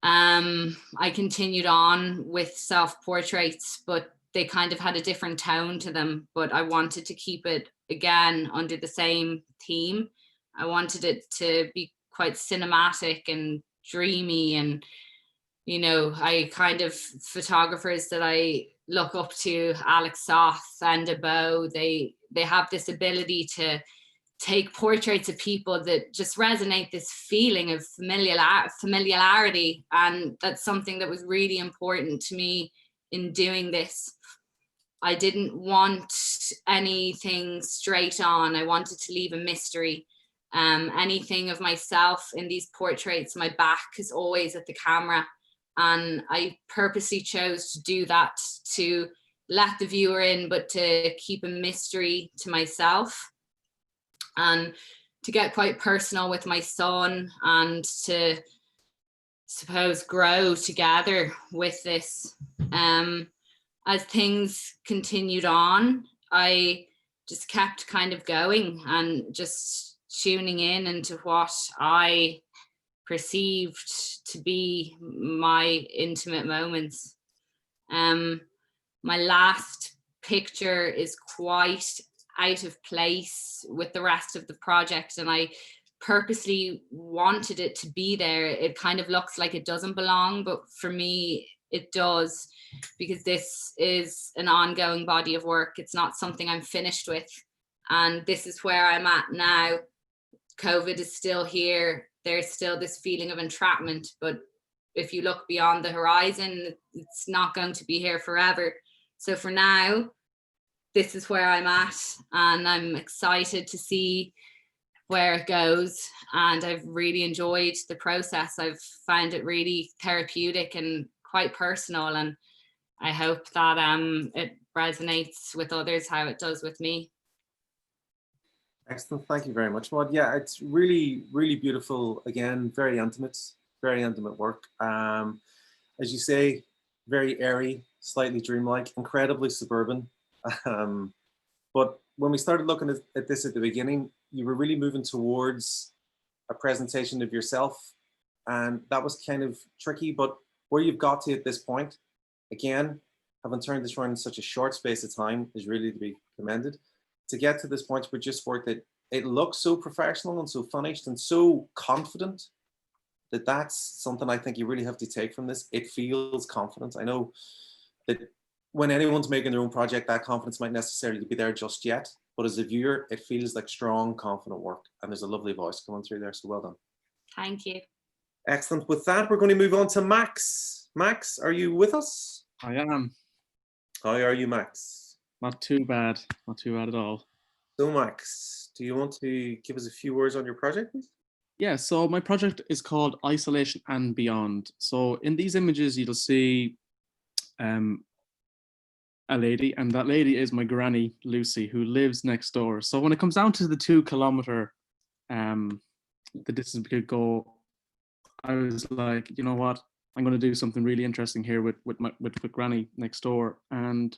I continued on with self-portraits, but they kind of had a different tone to them, but I wanted to keep it again under the same theme. I wanted it to be quite cinematic and dreamy, and you know, I kind of photographers that I look up to, Alex Soth and Abo, they have this ability to take portraits of people that just resonate this feeling of familiarity. And that's something that was really important to me in doing this. I didn't want anything straight on. I wanted to leave a mystery. Anything of myself in these portraits, my back is always at the camera. And I purposely chose to do that, to let the viewer in, but to keep a mystery to myself, and to get quite personal with my son, and to suppose grow together with this. As things continued on, I just kept kind of going and just tuning in into what I perceived to be my intimate moments. My last picture is quite out of place with the rest of the project, and I purposely wanted it to be there. It kind of looks like it doesn't belong, but for me it does, because this is an ongoing body of work. It's not something I'm finished with, and this is where I'm at now. COVID is still here. There's still this feeling of entrapment, but if you look beyond the horizon, it's not going to be here forever. So for now, this is where I'm at, and I'm excited to see where it goes. And I've really enjoyed the process. I've found it really therapeutic and quite personal, and I hope that it resonates with others how it does with me. Excellent. Thank you very much, Maud. Yeah, it's really, really beautiful. Again, very intimate work. As you say, very airy, slightly dreamlike, incredibly suburban. But when we started looking at this at the beginning, you were really moving towards a presentation of yourself. And that was kind of tricky, but where you've got to at this point, again, having turned this around in such a short space of time is really to be commended. To get to this point where just work that it looks so professional and so finished and so confident, that's something I think you really have to take from this. It feels confident. I know that when anyone's making their own project, that confidence might necessarily be there just yet, but as a viewer, it feels like strong, confident work, and there's a lovely voice coming through there, so well done. Thank you. Excellent. With that, we're going to move on to Max. Max, are you with us? I am. How are you, Max? Not too bad. Not too bad at all. So, Max, do you want to give us a few words on your project, please? Yeah, so my project is called Isolation and Beyond. So in these images, you'll see a lady, and that lady is my granny, Lucy, who lives next door. So when it comes down to the 2 kilometer, the distance we could go, I was like, you know what? I'm going to do something really interesting here with Granny next door. And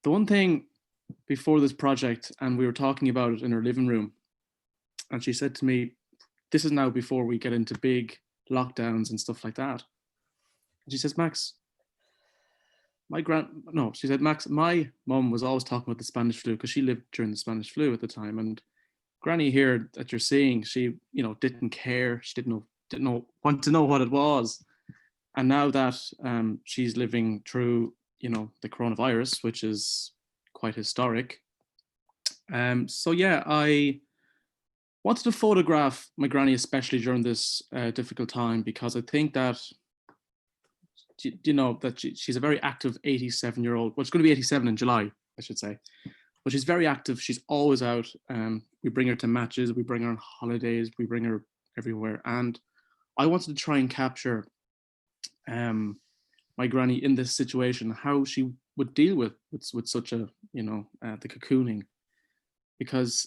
the one thing before this project, and we were talking about it in her living room, and she said to me, this is now before we get into big lockdowns and stuff like that. And she says, Max, she said, Max, my mum was always talking about the Spanish flu because she lived during the Spanish flu at the time. And Granny here that you're seeing, she, didn't care. She didn't want to know what it was. And now that she's living through, the coronavirus, which is quite historic. So yeah, I wanted to photograph my granny, especially during this difficult time, because I think that, that she's a very active 87-year-old. Well, she's going to be 87 in July, I should say. But she's very active. She's always out. We bring her to matches. We bring her on holidays. We bring her everywhere. And I wanted to try and capture my granny in this situation, how she would deal with such a, the cocooning. Because,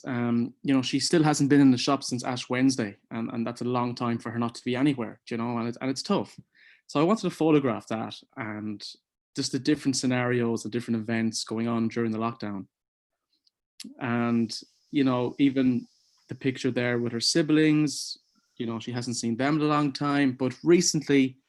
she still hasn't been in the shop since Ash Wednesday. And that's a long time for her not to be anywhere, and it's tough. So I wanted to photograph that and just the different scenarios, the different events going on during the lockdown. And, even the picture there with her siblings, she hasn't seen them in a long time. But recently,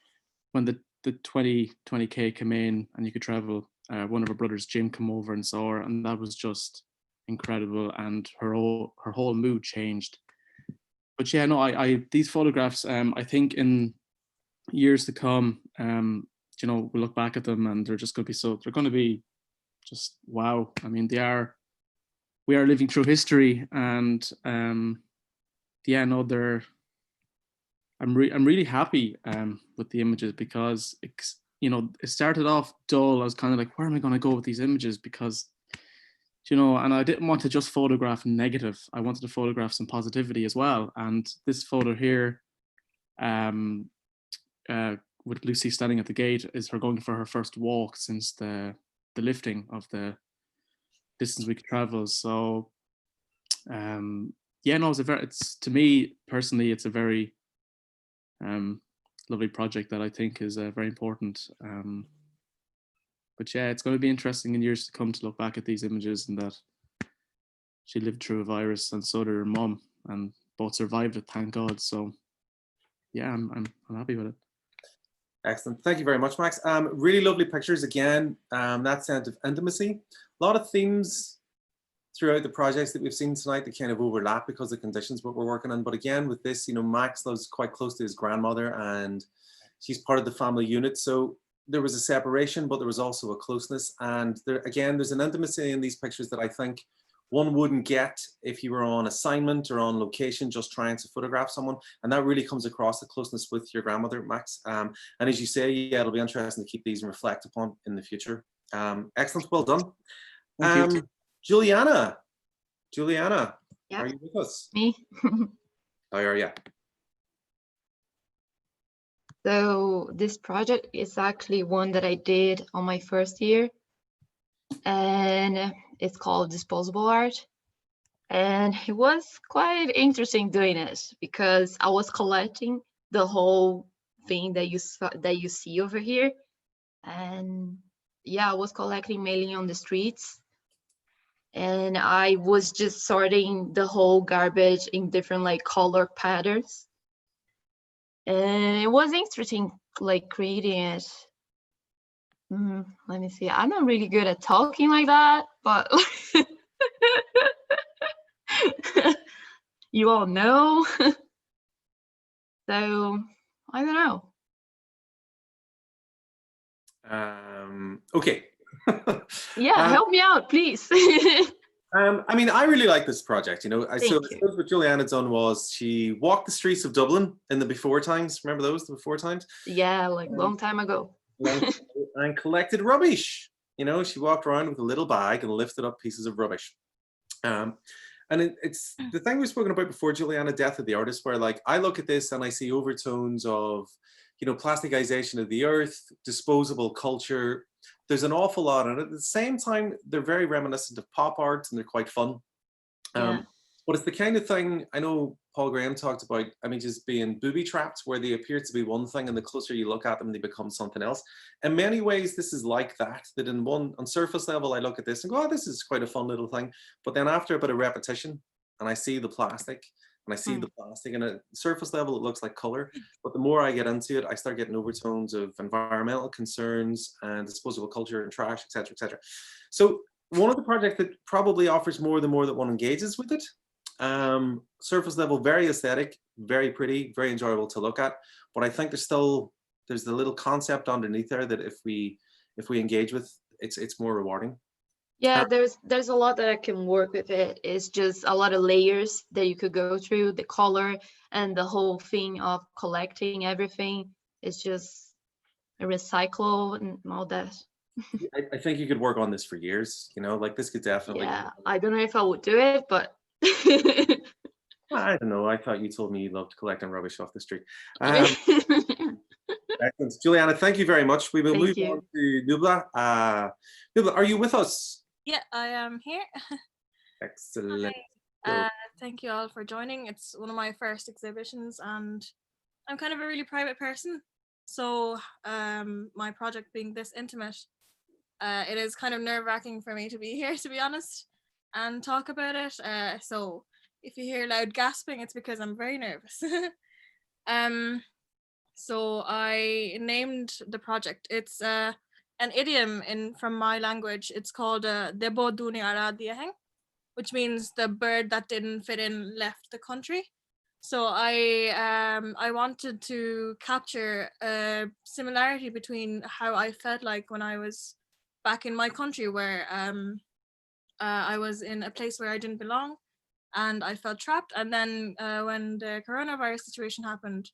when the 20K came in and you could travel, one of her brothers, Jim, came over and saw her, and that was just incredible. And her whole mood changed. But yeah, no, I these photographs, I think in years to come, we'll look back at them and they're going to be just wow. I mean, we are living through history, and I'm really happy with the images, because it started off dull. I was kind of like, where am I going to go with these images? Because and I didn't want to just photograph negative. I wanted to photograph some positivity as well. And this photo here, with Lucy standing at the gate, is her going for her first walk since the lifting of the distance we could travel. So it's to me personally, it's a very lovely project that I think is very important. But yeah, it's going to be interesting in years to come to look back at these images, and that she lived through a virus, and so did her mum, and both survived it, thank God. So yeah, I'm happy with it. Excellent. Thank you very much, Max. Really lovely pictures again. That sense of intimacy. A lot of themes throughout the projects that we've seen tonight that kind of overlap because of the conditions what we're working on. But again, with this, Max lives quite close to his grandmother, and she's part of the family unit. So there was a separation, but there was also a closeness. And there's an intimacy in these pictures that I think one wouldn't get if you were on assignment or on location just trying to photograph someone. And that really comes across, the closeness with your grandmother, Max. And as you say, yeah, it'll be interesting to keep these and reflect upon in the future. Excellent, well done. Thank you. Juliana, Yeah. are you with us? Me. How are you? So this project is actually one that I did on my first year, and it's called disposable art. And it was quite interesting doing it because I was collecting the whole thing that you see over here. And yeah, I was collecting mainly on the streets. And I was just sorting the whole garbage in different like color patterns. And it was interesting, like creating it. Let me see. I'm not really good at talking like that, but you all know. So I don't know. Okay. Yeah, help me out, please. I mean, I really like this project. You know, so I Thank you. suppose what Juliana had done was she walked the streets of Dublin in the before times. Remember those, the before times? Yeah, like long time ago. And collected rubbish. You know, she walked around with a little bag and lifted up pieces of rubbish. And it's the thing we've spoken about before, Juliana, Death of the Artist, where like I look at this and I see overtones of, you know, plasticization of the earth, disposable culture. There's an awful lot, and at the same time, they're very reminiscent of pop art, and they're quite fun. Yeah. But it's the kind of thing, I know Paul Graham talked about images being booby-trapped, where they appear to be one thing, and the closer you look at them, they become something else. In many ways, this is like that on surface level, I look at this and go, oh, this is quite a fun little thing. But then after a bit of repetition, and I see the plastic, and at surface level, it looks like color. But the more I get into it, I start getting overtones of environmental concerns and disposable culture and trash, etc., etc. So one of the projects that probably offers more the more that one engages with it. Surface level, very aesthetic, very pretty, very enjoyable to look at. But I think there's the little concept underneath there that if we engage with, it's more rewarding. Yeah, there's a lot that I can work with it. It's just a lot of layers that you could go through, the color and the whole thing of collecting everything. It's just a recycle and all that. I think you could work on this for years, you know, like this could definitely. Yeah, I don't know if I would do it, but I don't know. I thought you told me you loved collecting rubbish off the street. Excellent. Juliana, thank you very much. We will move on to Nubla. Nubla, are you with us? Yeah, I am here. Excellent. Thank you all for joining. It's one of my first exhibitions and I'm kind of a really private person. So my project being this intimate, it is kind of nerve-wracking for me to be here, to be honest, and talk about it. So if you hear loud gasping, it's because I'm very nervous. So I named the project. It's an idiom from my language. It's called Debo Duni Ara Diaheng, which means the bird that didn't fit in left the country. So I wanted to capture a similarity between how I felt like when I was back in my country, where I was in a place where I didn't belong and I felt trapped. And then when the coronavirus situation happened,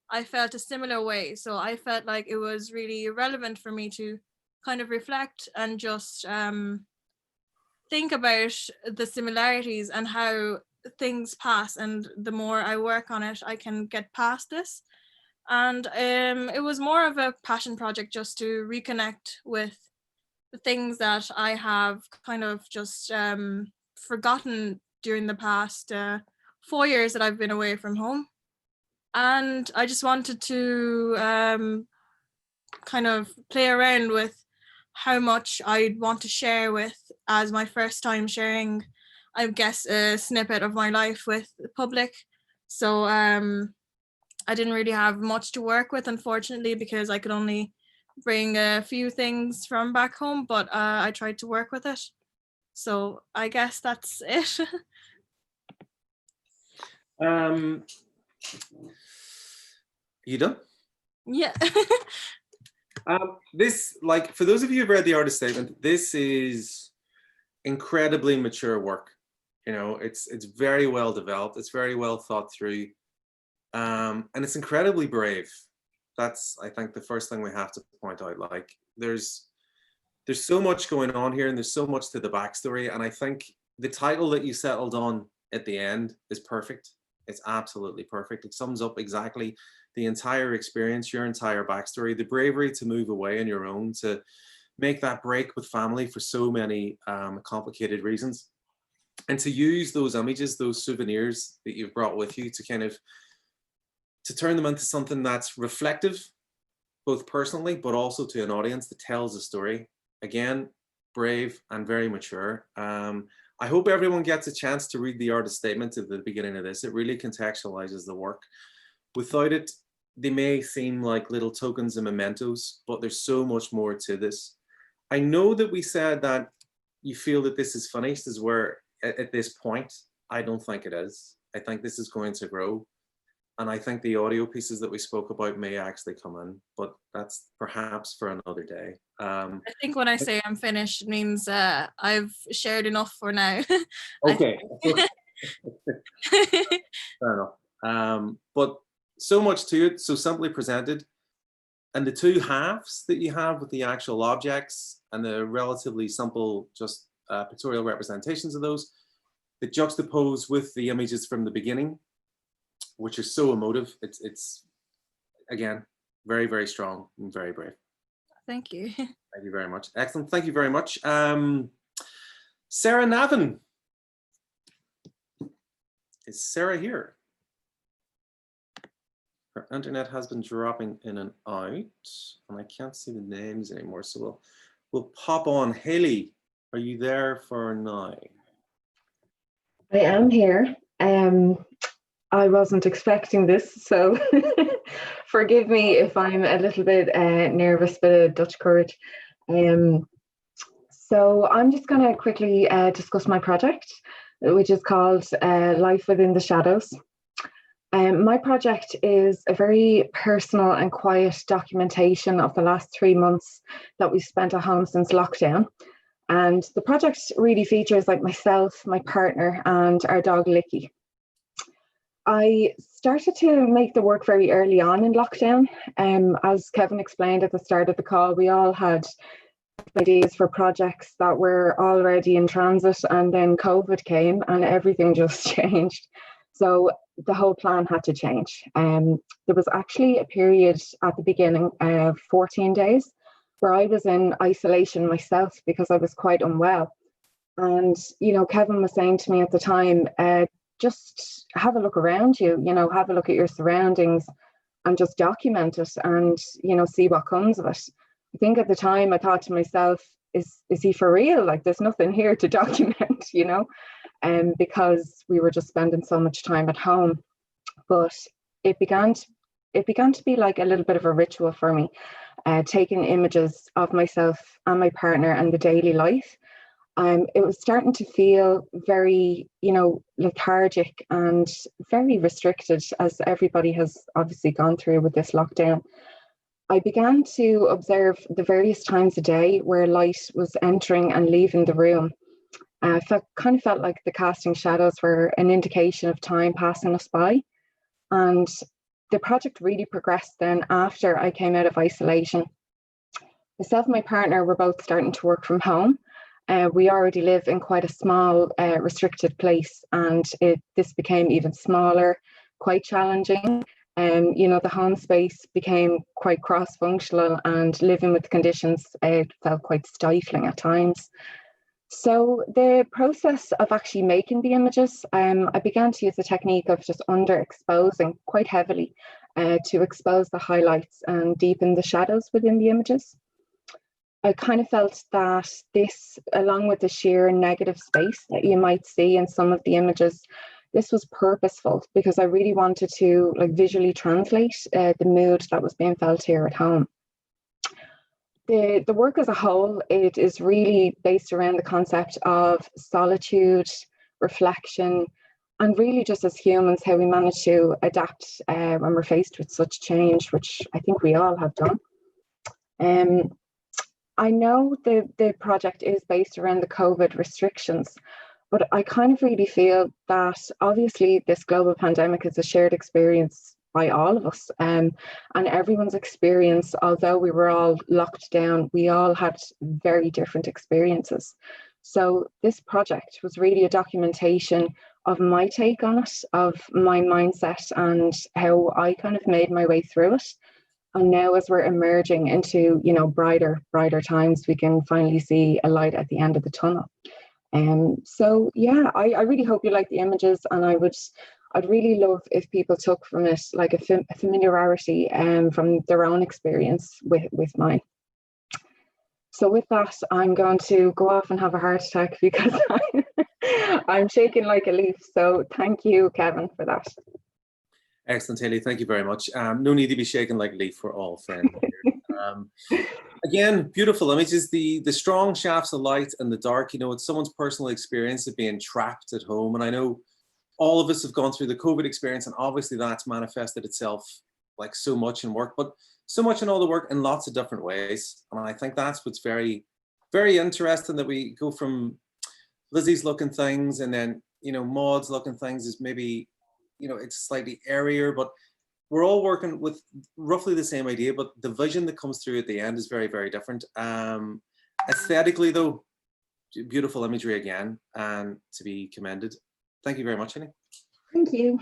I felt a similar way. So I felt like it was really relevant for me to kind of reflect and just think about the similarities and how things pass. And the more I work on it, I can get past this. And it was more of a passion project just to reconnect with the things that I have kind of just forgotten during the past 4 years that I've been away from home. And I just wanted to kind of play around with how much I'd want to share with as my first time sharing, I guess, a snippet of my life with the public. So I didn't really have much to work with, unfortunately, because I could only bring a few things from back home, but I tried to work with it. So I guess that's it. You done? Yeah. This, like, for those of you who've read the artist statement, this is incredibly mature work. You know, it's very well developed. It's very well thought through, and it's incredibly brave. That's, I think, the first thing we have to point out. Like, there's so much going on here, and there's so much to the backstory. And I think the title that you settled on at the end is perfect. It's absolutely perfect. It sums up exactly the entire experience, your entire backstory, the bravery to move away on your own, to make that break with family for so many complicated reasons, and to use those images, those souvenirs that you've brought with you, to kind of to turn them into something that's reflective, both personally, but also to an audience that tells a story. Again, brave and very mature. I hope everyone gets a chance to read the artist statement at the beginning of this. It really contextualizes the work. Without it, they may seem like little tokens and mementos, but there's so much more to this. I know that we said that you feel that this is finished, is where at this point, I don't think it is. I think this is going to grow. And I think the audio pieces that we spoke about may actually come in, but that's perhaps for another day. I think when I say I'm finished, it means I've shared enough for now. Okay. Fair enough. But so much to it, so simply presented. And the two halves that you have with the actual objects and the relatively simple, just pictorial representations of those, that juxtapose with the images from the beginning, which are so emotive. It's again, very, very strong and very brave. Thank you. Thank you very much. Excellent. Thank you very much. Sarah Navin. Is Sarah here? Her internet has been dropping in and out, and I can't see the names anymore. So we'll pop on. Haley, are you there for now? I am here. I wasn't expecting this, so forgive me if I'm a little bit nervous, bit of Dutch courage. So I'm just going to quickly discuss my project, which is called Life Within the Shadows. My project is a very personal and quiet documentation of the last 3 months that we've spent at home since lockdown. And the project really features like myself, my partner, and our dog Licky. I started to make the work very early on in lockdown. As Kevin explained at the start of the call, we all had ideas for projects that were already in transit, and then COVID came and everything just changed. So the whole plan had to change. There was actually a period at the beginning of 14 days where I was in isolation myself because I was quite unwell. And, you know, Kevin was saying to me at the time, just have a look around you, you know, have a look at your surroundings and just document it and, you know, see what comes of it. I think at the time I thought to myself, is he for real? Like, there's nothing here to document, you know, because we were just spending so much time at home. But it began to be like a little bit of a ritual for me, taking images of myself and my partner and the daily life. It was starting to feel very, you know, lethargic and very restricted, as everybody has obviously gone through with this lockdown. I began to observe the various times a day where light was entering and leaving the room. I kind of felt like the casting shadows were an indication of time passing us by. And the project really progressed then after I came out of isolation. Myself and my partner were both starting to work from home. We already live in quite a small, restricted place, and this became even smaller, quite challenging. You know, the home space became quite cross-functional, and living with conditions felt quite stifling at times. So the process of actually making the images, I began to use the technique of just underexposing quite heavily to expose the highlights and deepen the shadows within the images. I kind of felt that this, along with the sheer negative space that you might see in some of the images, this was purposeful because I really wanted to like visually translate the mood that was being felt here at home. The work as a whole, it is really based around the concept of solitude, reflection, and really just as humans, how we manage to adapt when we're faced with such change, which I think we all have done. I know the project is based around the COVID restrictions, But I kind of really feel that obviously this global pandemic is a shared experience by all of us, and everyone's experience, although we were all locked down, we all had very different experiences. So this project was really a documentation of my take on it, of my mindset and how I kind of made my way through it. And now as we're emerging into, you know, brighter times, we can finally see a light at the end of the tunnel. So yeah, I really hope you like the images, and I'd really love if people took from it like a familiarity from their own experience with mine. So with that, I'm going to go off and have a heart attack because I'm shaking like a leaf. So thank you, Kevin, for that. Excellent, Haley. Thank you very much. No need to be shaken like a leaf. We're all friends here. Again, beautiful images. The strong shafts of light and the dark, you know, it's someone's personal experience of being trapped at home. And I know all of us have gone through the COVID experience, and obviously that's manifested itself like so much in work, but so much in all the work in lots of different ways. And I think that's what's very, very interesting, that we go from Lizzie's looking things, and then, you know, Maud's looking things is maybe, you know, it's slightly airier, but we're all working with roughly the same idea, but the vision that comes through at the end is very, very different. Aesthetically though, beautiful imagery again, and to be commended. Thank you very much, Henny. Thank you.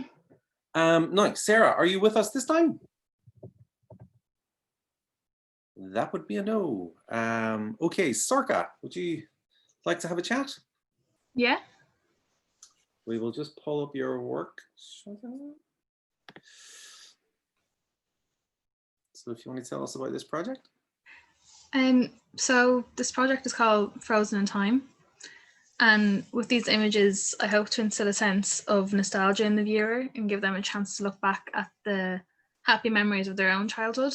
Now, Sarah, are you with us this time? That would be a no. Okay, Sorka, would you like to have a chat? Yeah. We will just pull up your work. So if you want to tell us about this project. So this project is called Frozen in Time. And with these images, I hope to instill a sense of nostalgia in the viewer and give them a chance to look back at the happy memories of their own childhood.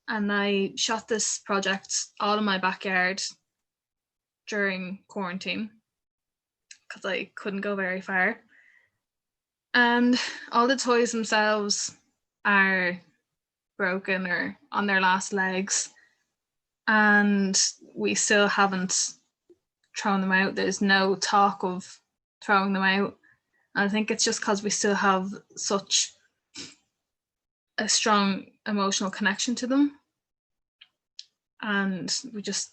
And I shot this project all in my backyard during quarantine because I couldn't go very far. And all the toys themselves are broken or on their last legs. And we still haven't thrown them out. There's no talk of throwing them out. And I think it's just because we still have such a strong emotional connection to them. And we just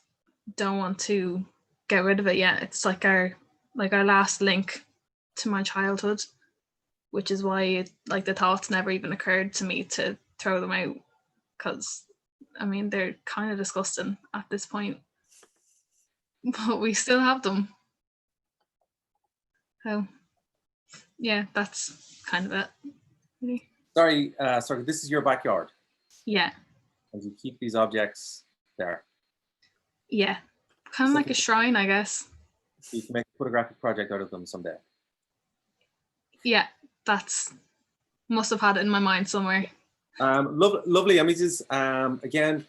don't want to get rid of it yet. It's like our last link to my childhood, which is why the thoughts never even occurred to me to throw them out, because I mean they're kind of disgusting at this point, but we still have them. So yeah, that's kind of it, really. Sorry, this is your backyard. Yeah. And you keep these objects there. Yeah, kind of like a shrine, I guess. So you can make a photographic project out of them someday. Yeah, must have had it in my mind somewhere. Lovely images. Again,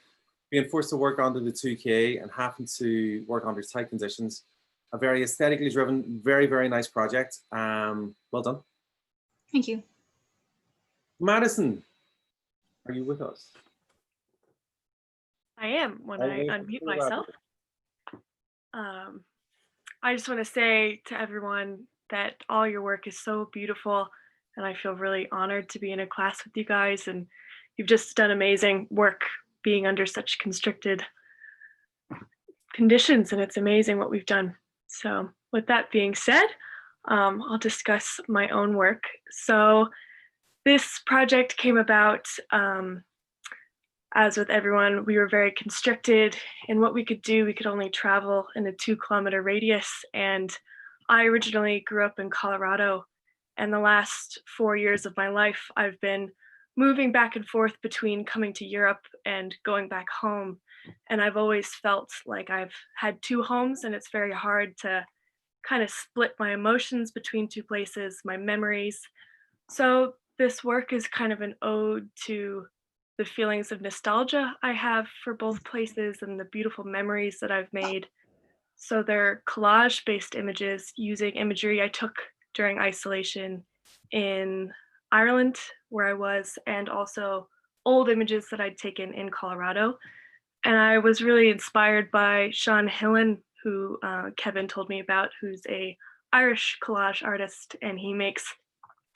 being forced to work under the 2K and having to work under tight conditions. A very aesthetically driven, very, very nice project. Well done. Thank you. Madison, are you with us? I am when I unmute myself. I just want to say to everyone that all your work is so beautiful, and I feel really honored to be in a class with you guys, and you've just done amazing work being under such constricted conditions, and it's amazing what we've done. So with that being said, I'll discuss my own work. So this project came about, as with everyone, we were very constricted in what we could do. We could only travel in a 2-kilometer radius. And I originally grew up in Colorado. And the last 4 years of my life, I've been moving back and forth between coming to Europe and going back home. And I've always felt like I've had 2 homes, and it's very hard to kind of split my emotions between 2 places, my memories. So this work is kind of an ode to the feelings of nostalgia I have for both places and the beautiful memories that I've made. So they're collage-based images using imagery I took during isolation in Ireland, where I was, and also old images that I'd taken in Colorado. And I was really inspired by Sean Hillen, who Kevin told me about, who's a Irish collage artist, and he makes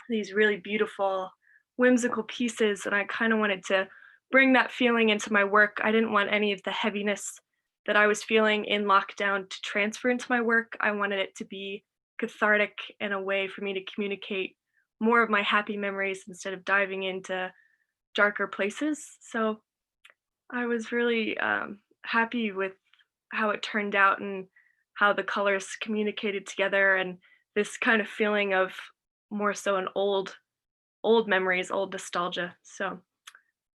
these really beautiful, whimsical pieces. And I kind of wanted to bring that feeling into my work. I didn't want any of the heaviness that I was feeling in lockdown to transfer into my work. I wanted it to be cathartic and a way for me to communicate more of my happy memories instead of diving into darker places. So I was really happy with how it turned out and how the colors communicated together, and this kind of feeling of more so an old memories, old nostalgia. So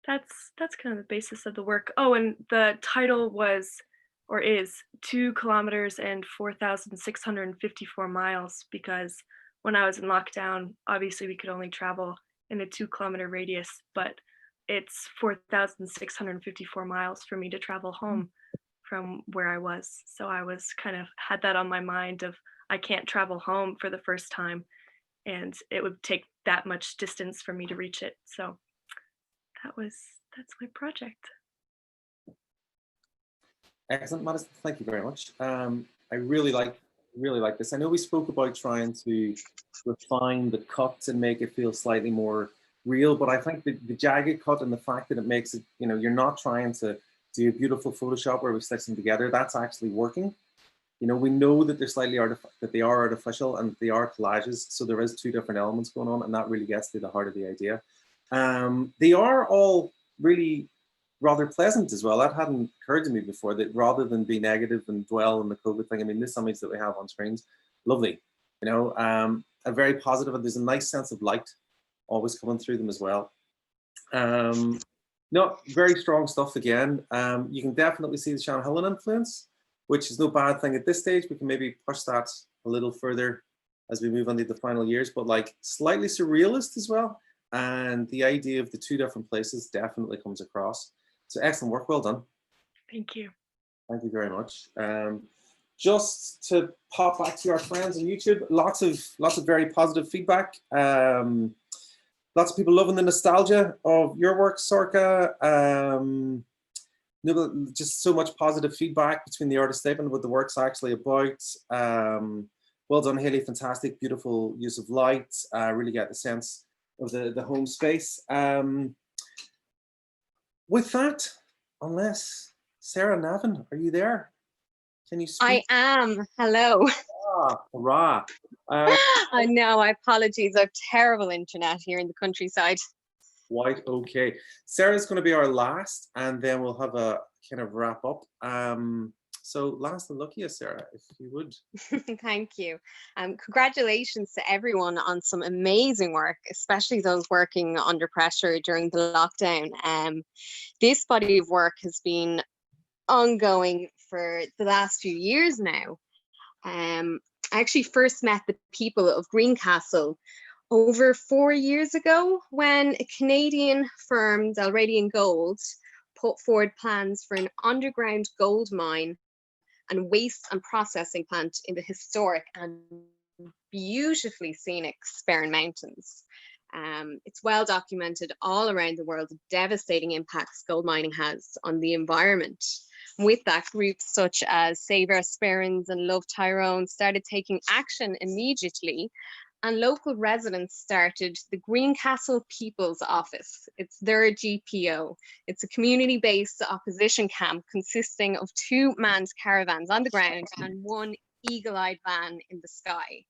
that's kind of the basis of the work. Oh, and the title was or is 2 kilometers and 4,654 miles, because when I was in lockdown, obviously we could only travel in a 2-kilometer radius, but it's 4,654 miles for me to travel home from where I was. So I was kind of had that on my mind of I can't travel home for the first time, and it would take that much distance for me to reach it. So that's my project. Excellent, Madison. Thank you very much. I really like this. I know we spoke about trying to refine the cut and make it feel slightly more real, but I think the jagged cut and the fact that it makes it, you know, you're not trying to do a beautiful Photoshop where we stitch them together. That's actually working. You know, we know that they're slightly that they are artificial and they are collages, so there is 2 different elements going on, and that really gets to the heart of the idea. They are all really rather pleasant as well. That hadn't occurred to me before, that rather than be negative and dwell on the COVID thing, I mean, this image that we have on screens, lovely, you know, a very positive, and there's a nice sense of light always coming through them as well. No, very strong stuff again. You can definitely see the Sean Hillen influence, which is no bad thing at this stage. We can maybe push that a little further as we move on to the final years, but like slightly surrealist as well. And the idea of the 2 different places definitely comes across. So excellent work, well done. Thank you. Thank you very much. Just to pop back to our friends on YouTube, lots of very positive feedback. Lots of people loving the nostalgia of your work, Sorka. Just so much positive feedback between the artist statement, what the work's actually about. Well done, Haley, fantastic, beautiful use of light. Really get the sense of the home space. With that, unless Sarah Navin, are you there? Can you speak? I am. Hello. Ah, hurrah. I know. I apologies. I have terrible internet here in the countryside. Quite okay. Sarah's going to be our last, and then we'll have a kind of wrap up. So last and luckiest, Sarah, if you would. Thank you. Congratulations to everyone on some amazing work, especially those working under pressure during the lockdown. This body of work has been ongoing for the last few years now. I actually first met the people of Greencastle over 4 years ago when a Canadian firm, Dalradian Gold, put forward plans for an underground gold mine and waste and processing plant in the historic and beautifully scenic Sperrin Mountains. It's well documented all around the world the devastating impacts gold mining has on the environment. With that, groups such as Save Our Sperrins and Love Tyrone started taking action immediately, and local residents started the Greencastle People's Office. It's their GPO. It's a community-based opposition camp consisting of 2 manned caravans on the ground and 1 eagle-eyed van in the sky.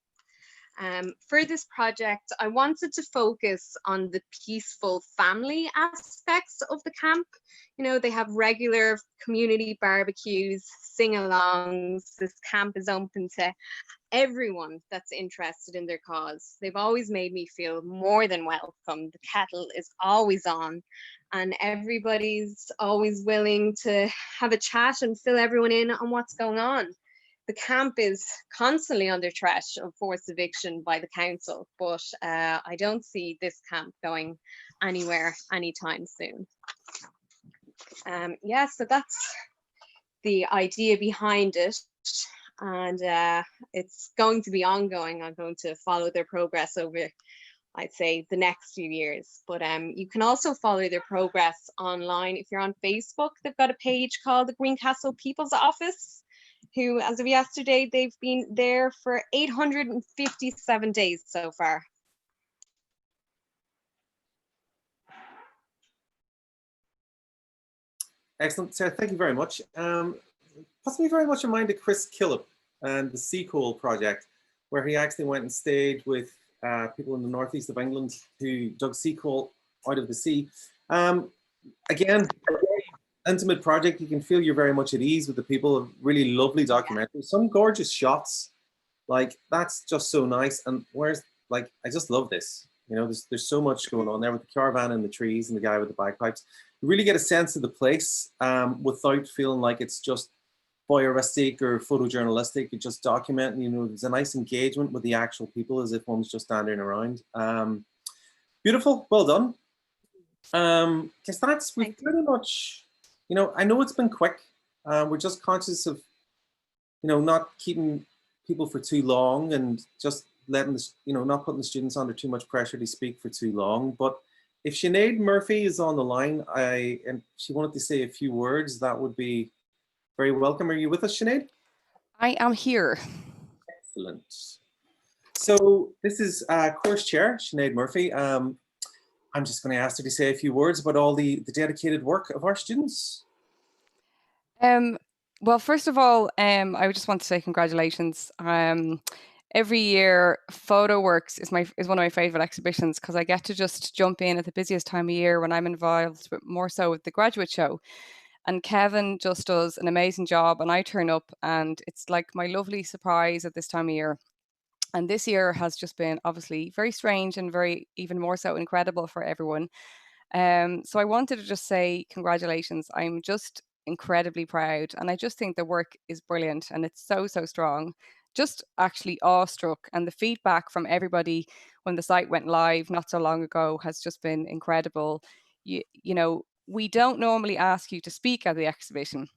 For this project, I wanted to focus on the peaceful family aspects of the camp. You know, they have regular community barbecues, sing-alongs. This camp is open to everyone that's interested in their cause. They've always made me feel more than welcome. The kettle is always on, and everybody's always willing to have a chat and fill everyone in on what's going on. The camp is constantly under threat of forced eviction by the council, but I don't see this camp going anywhere anytime soon. Yeah, so that's the idea behind it, and it's going to be ongoing. I'm going to follow their progress over, I'd say, the next few years, but you can also follow their progress online. If you're on Facebook, they've got a page called the Greencastle People's Office. who, as of yesterday, they've been there for 857 days so far. Excellent, Sarah, thank you very much. Puts me very much in mind of Chris Killip and the Sea Coal project, where he actually went and stayed with people in the northeast of England who dug sea coal out of the sea. Again, a very intimate project. You can feel you're very much at ease with the people. A really lovely documentary. Some gorgeous shots. Like, that's just so nice. And where's, like, I just love this. You know, there's so much going on there with the caravan and the trees and the guy with the bagpipes. You really get a sense of the place without feeling like it's just voyeuristic or photojournalistic. You just document, you know, there's a nice engagement with the actual people as if one's just standing around. Beautiful, well done. Because that's, we've pretty much, you know, I know it's been quick. We're just conscious of, you know, not keeping people for too long and just letting the, you know, not putting the students under too much pressure to speak for too long. But if Sinead Murphy is on the line, and she wanted to say a few words, that would be very welcome. Are you with us, Sinead? I am here. Excellent. So this is course chair, Sinead Murphy. I'm just going to ask her to say a few words about all the dedicated work of our students. Well, first of all, I just want to say congratulations. Every year, PhotoWorks is one of my favorite exhibitions because I get to just jump in at the busiest time of year when I'm involved, but more so with the graduate show. And Kevin just does an amazing job, and I turn up, and it's like my lovely surprise at this time of year. And this year has just been obviously very strange and very even more so incredible for everyone. So I wanted to just say congratulations. I'm just incredibly proud, and I just think the work is brilliant and it's so strong. Just actually awestruck, and the feedback from everybody when the site went live not so long ago has just been incredible. You know, we don't normally ask you to speak at the exhibition,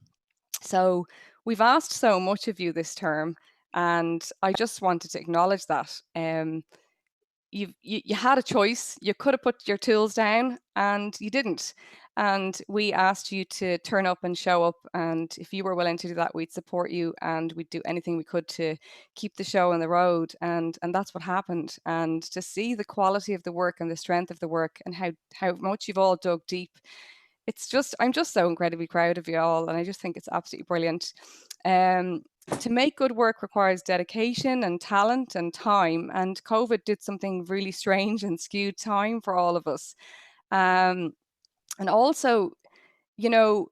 so we've asked so much of you this term, and I just wanted to acknowledge that. You had a choice. You could have put your tools down and you didn't. And we asked you to turn up and show up. And if you were willing to do that, we'd support you and we'd do anything we could to keep the show on the road. And that's what happened. And to see the quality of the work and the strength of the work and how much you've all dug deep, I'm just so incredibly proud of you all. And I just think it's absolutely brilliant. To make good work requires dedication and talent and time, and COVID did something really strange and skewed time for all of us. And also, you know,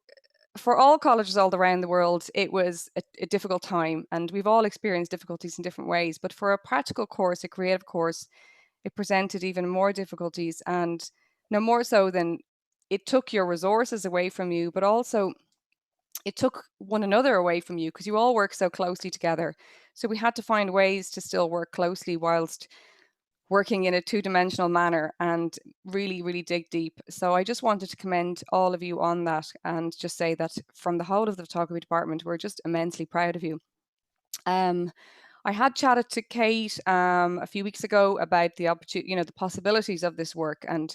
for all colleges all around the world, it was a difficult time, and we've all experienced difficulties in different ways. But for a practical course, a creative course, it presented even more difficulties, and no more so than it took your resources away from you, but also it took one another away from you because you all work so closely together. So we had to find ways to still work closely whilst working in a two-dimensional manner and really dig deep. So I just wanted to commend all of you on that and just say that from the whole of the photography department, we're just immensely proud of you. I had chatted to Kate a few weeks ago about the opportunity, the possibilities of this work, and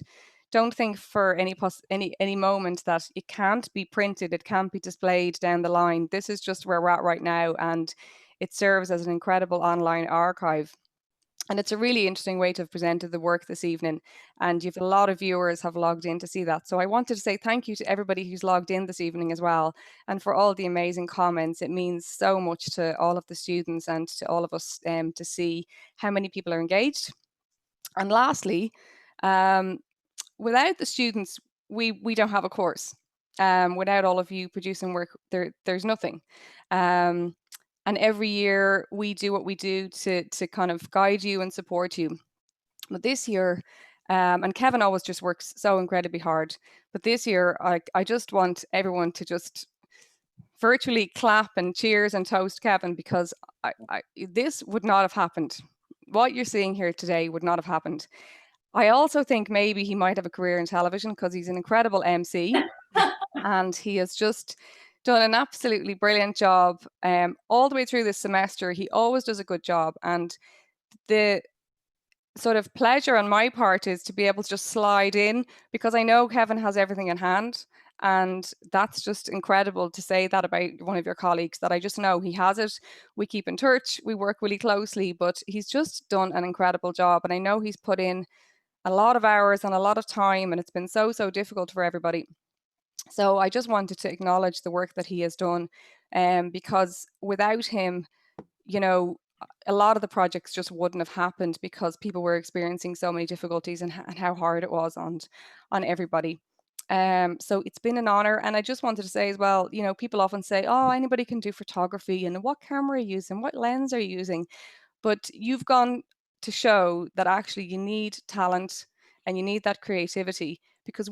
don't think for any moment that it can't be printed, it can't be displayed down the line. This is just where we're at right now, and it serves as an incredible online archive. And it's a really interesting way to have presented the work this evening. And you've a lot of viewers have logged in to see that. So I wanted to say thank you to everybody who's logged in this evening as well. And for all the amazing comments. It means so much to all of the students and to all of us to see how many people are engaged. And lastly, without the students, we don't have a course. Without all of you producing work, there's nothing. And every year we do what we do to kind of guide you and support you. But this year, and Kevin always just works so incredibly hard, but this year I just want everyone to just virtually clap and cheers and toast Kevin, because this would not have happened. What you're seeing here today would not have happened. I also think maybe he might have a career in television because he's an incredible MC and he has just done an absolutely brilliant job all the way through this semester. He always does a good job, and the sort of pleasure on my part is to be able to just slide in, because I know Kevin has everything in hand And that's just incredible to say that about one of your colleagues, that I just know he has it. We keep in touch, we work really closely, but he's just done an incredible job. And I know he's put in a lot of hours and a lot of time, and it's been so, so difficult for everybody. So I just wanted to acknowledge the work that he has done, because without him, you know, a lot of the projects just wouldn't have happened because people were experiencing so many difficulties, and how hard it was on everybody. So it's been an honor. And I just wanted to say as well, you know, people often say, oh, anybody can do photography, and what camera are you using, what lens are you using? But you've gone to show that actually you need talent and you need that creativity, because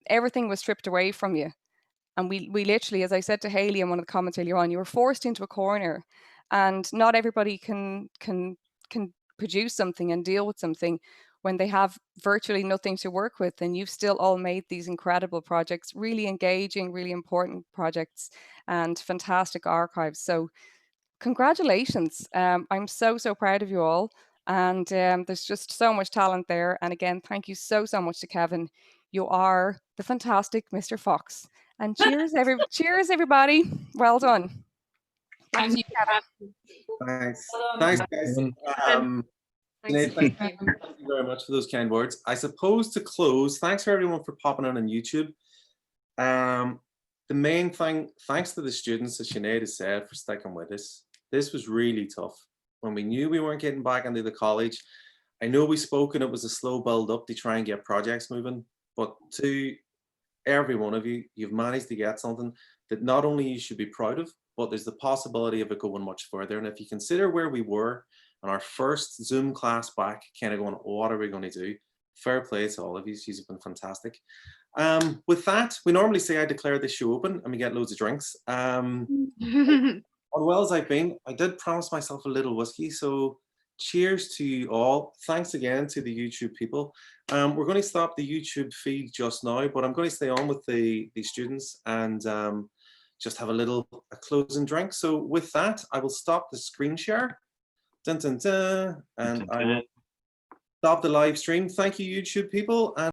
everything was stripped away from you. And we literally, as I said to Hayley in one of the comments earlier on, you were forced into a corner, and not everybody can produce something and deal with something when they have virtually nothing to work with. And you've still all made these incredible projects, really engaging, really important projects, and fantastic archives. So congratulations. I'm so, so proud of you all. And there's just so much talent there. And again, thank you so, so much to Kevin. You are the fantastic Mr. Fox. And cheers, cheers, everybody. Well done. Thank you, Kevin. Thanks. Well Thanks, done. guys. Thanks. Thank you very much for those kind words. I suppose to close, thanks for everyone for popping on YouTube. The main thing, thanks to the students, as Sinead has said, for sticking with us. This was really tough. When we knew we weren't getting back into the college, I know we spoke and it was a slow build up to try and get projects moving, but to every one of you, you've managed to get something that not only you should be proud of, but there's the possibility of it going much further. And if you consider where we were on our first Zoom class back, kind of going, what are we going to do? Fair play to all of you. You've been fantastic. With that, we normally say I declare this show open and we get loads of drinks. Unwell as I've been, I did promise myself a little whiskey. So cheers to you all. Thanks again to the YouTube people. We're going to stop the YouTube feed just now, but I'm going to stay on with the students and just have a closing drink. So with that, I will stop the screen share. Dun, dun, dun, and I will stop the live stream. Thank you, YouTube people. And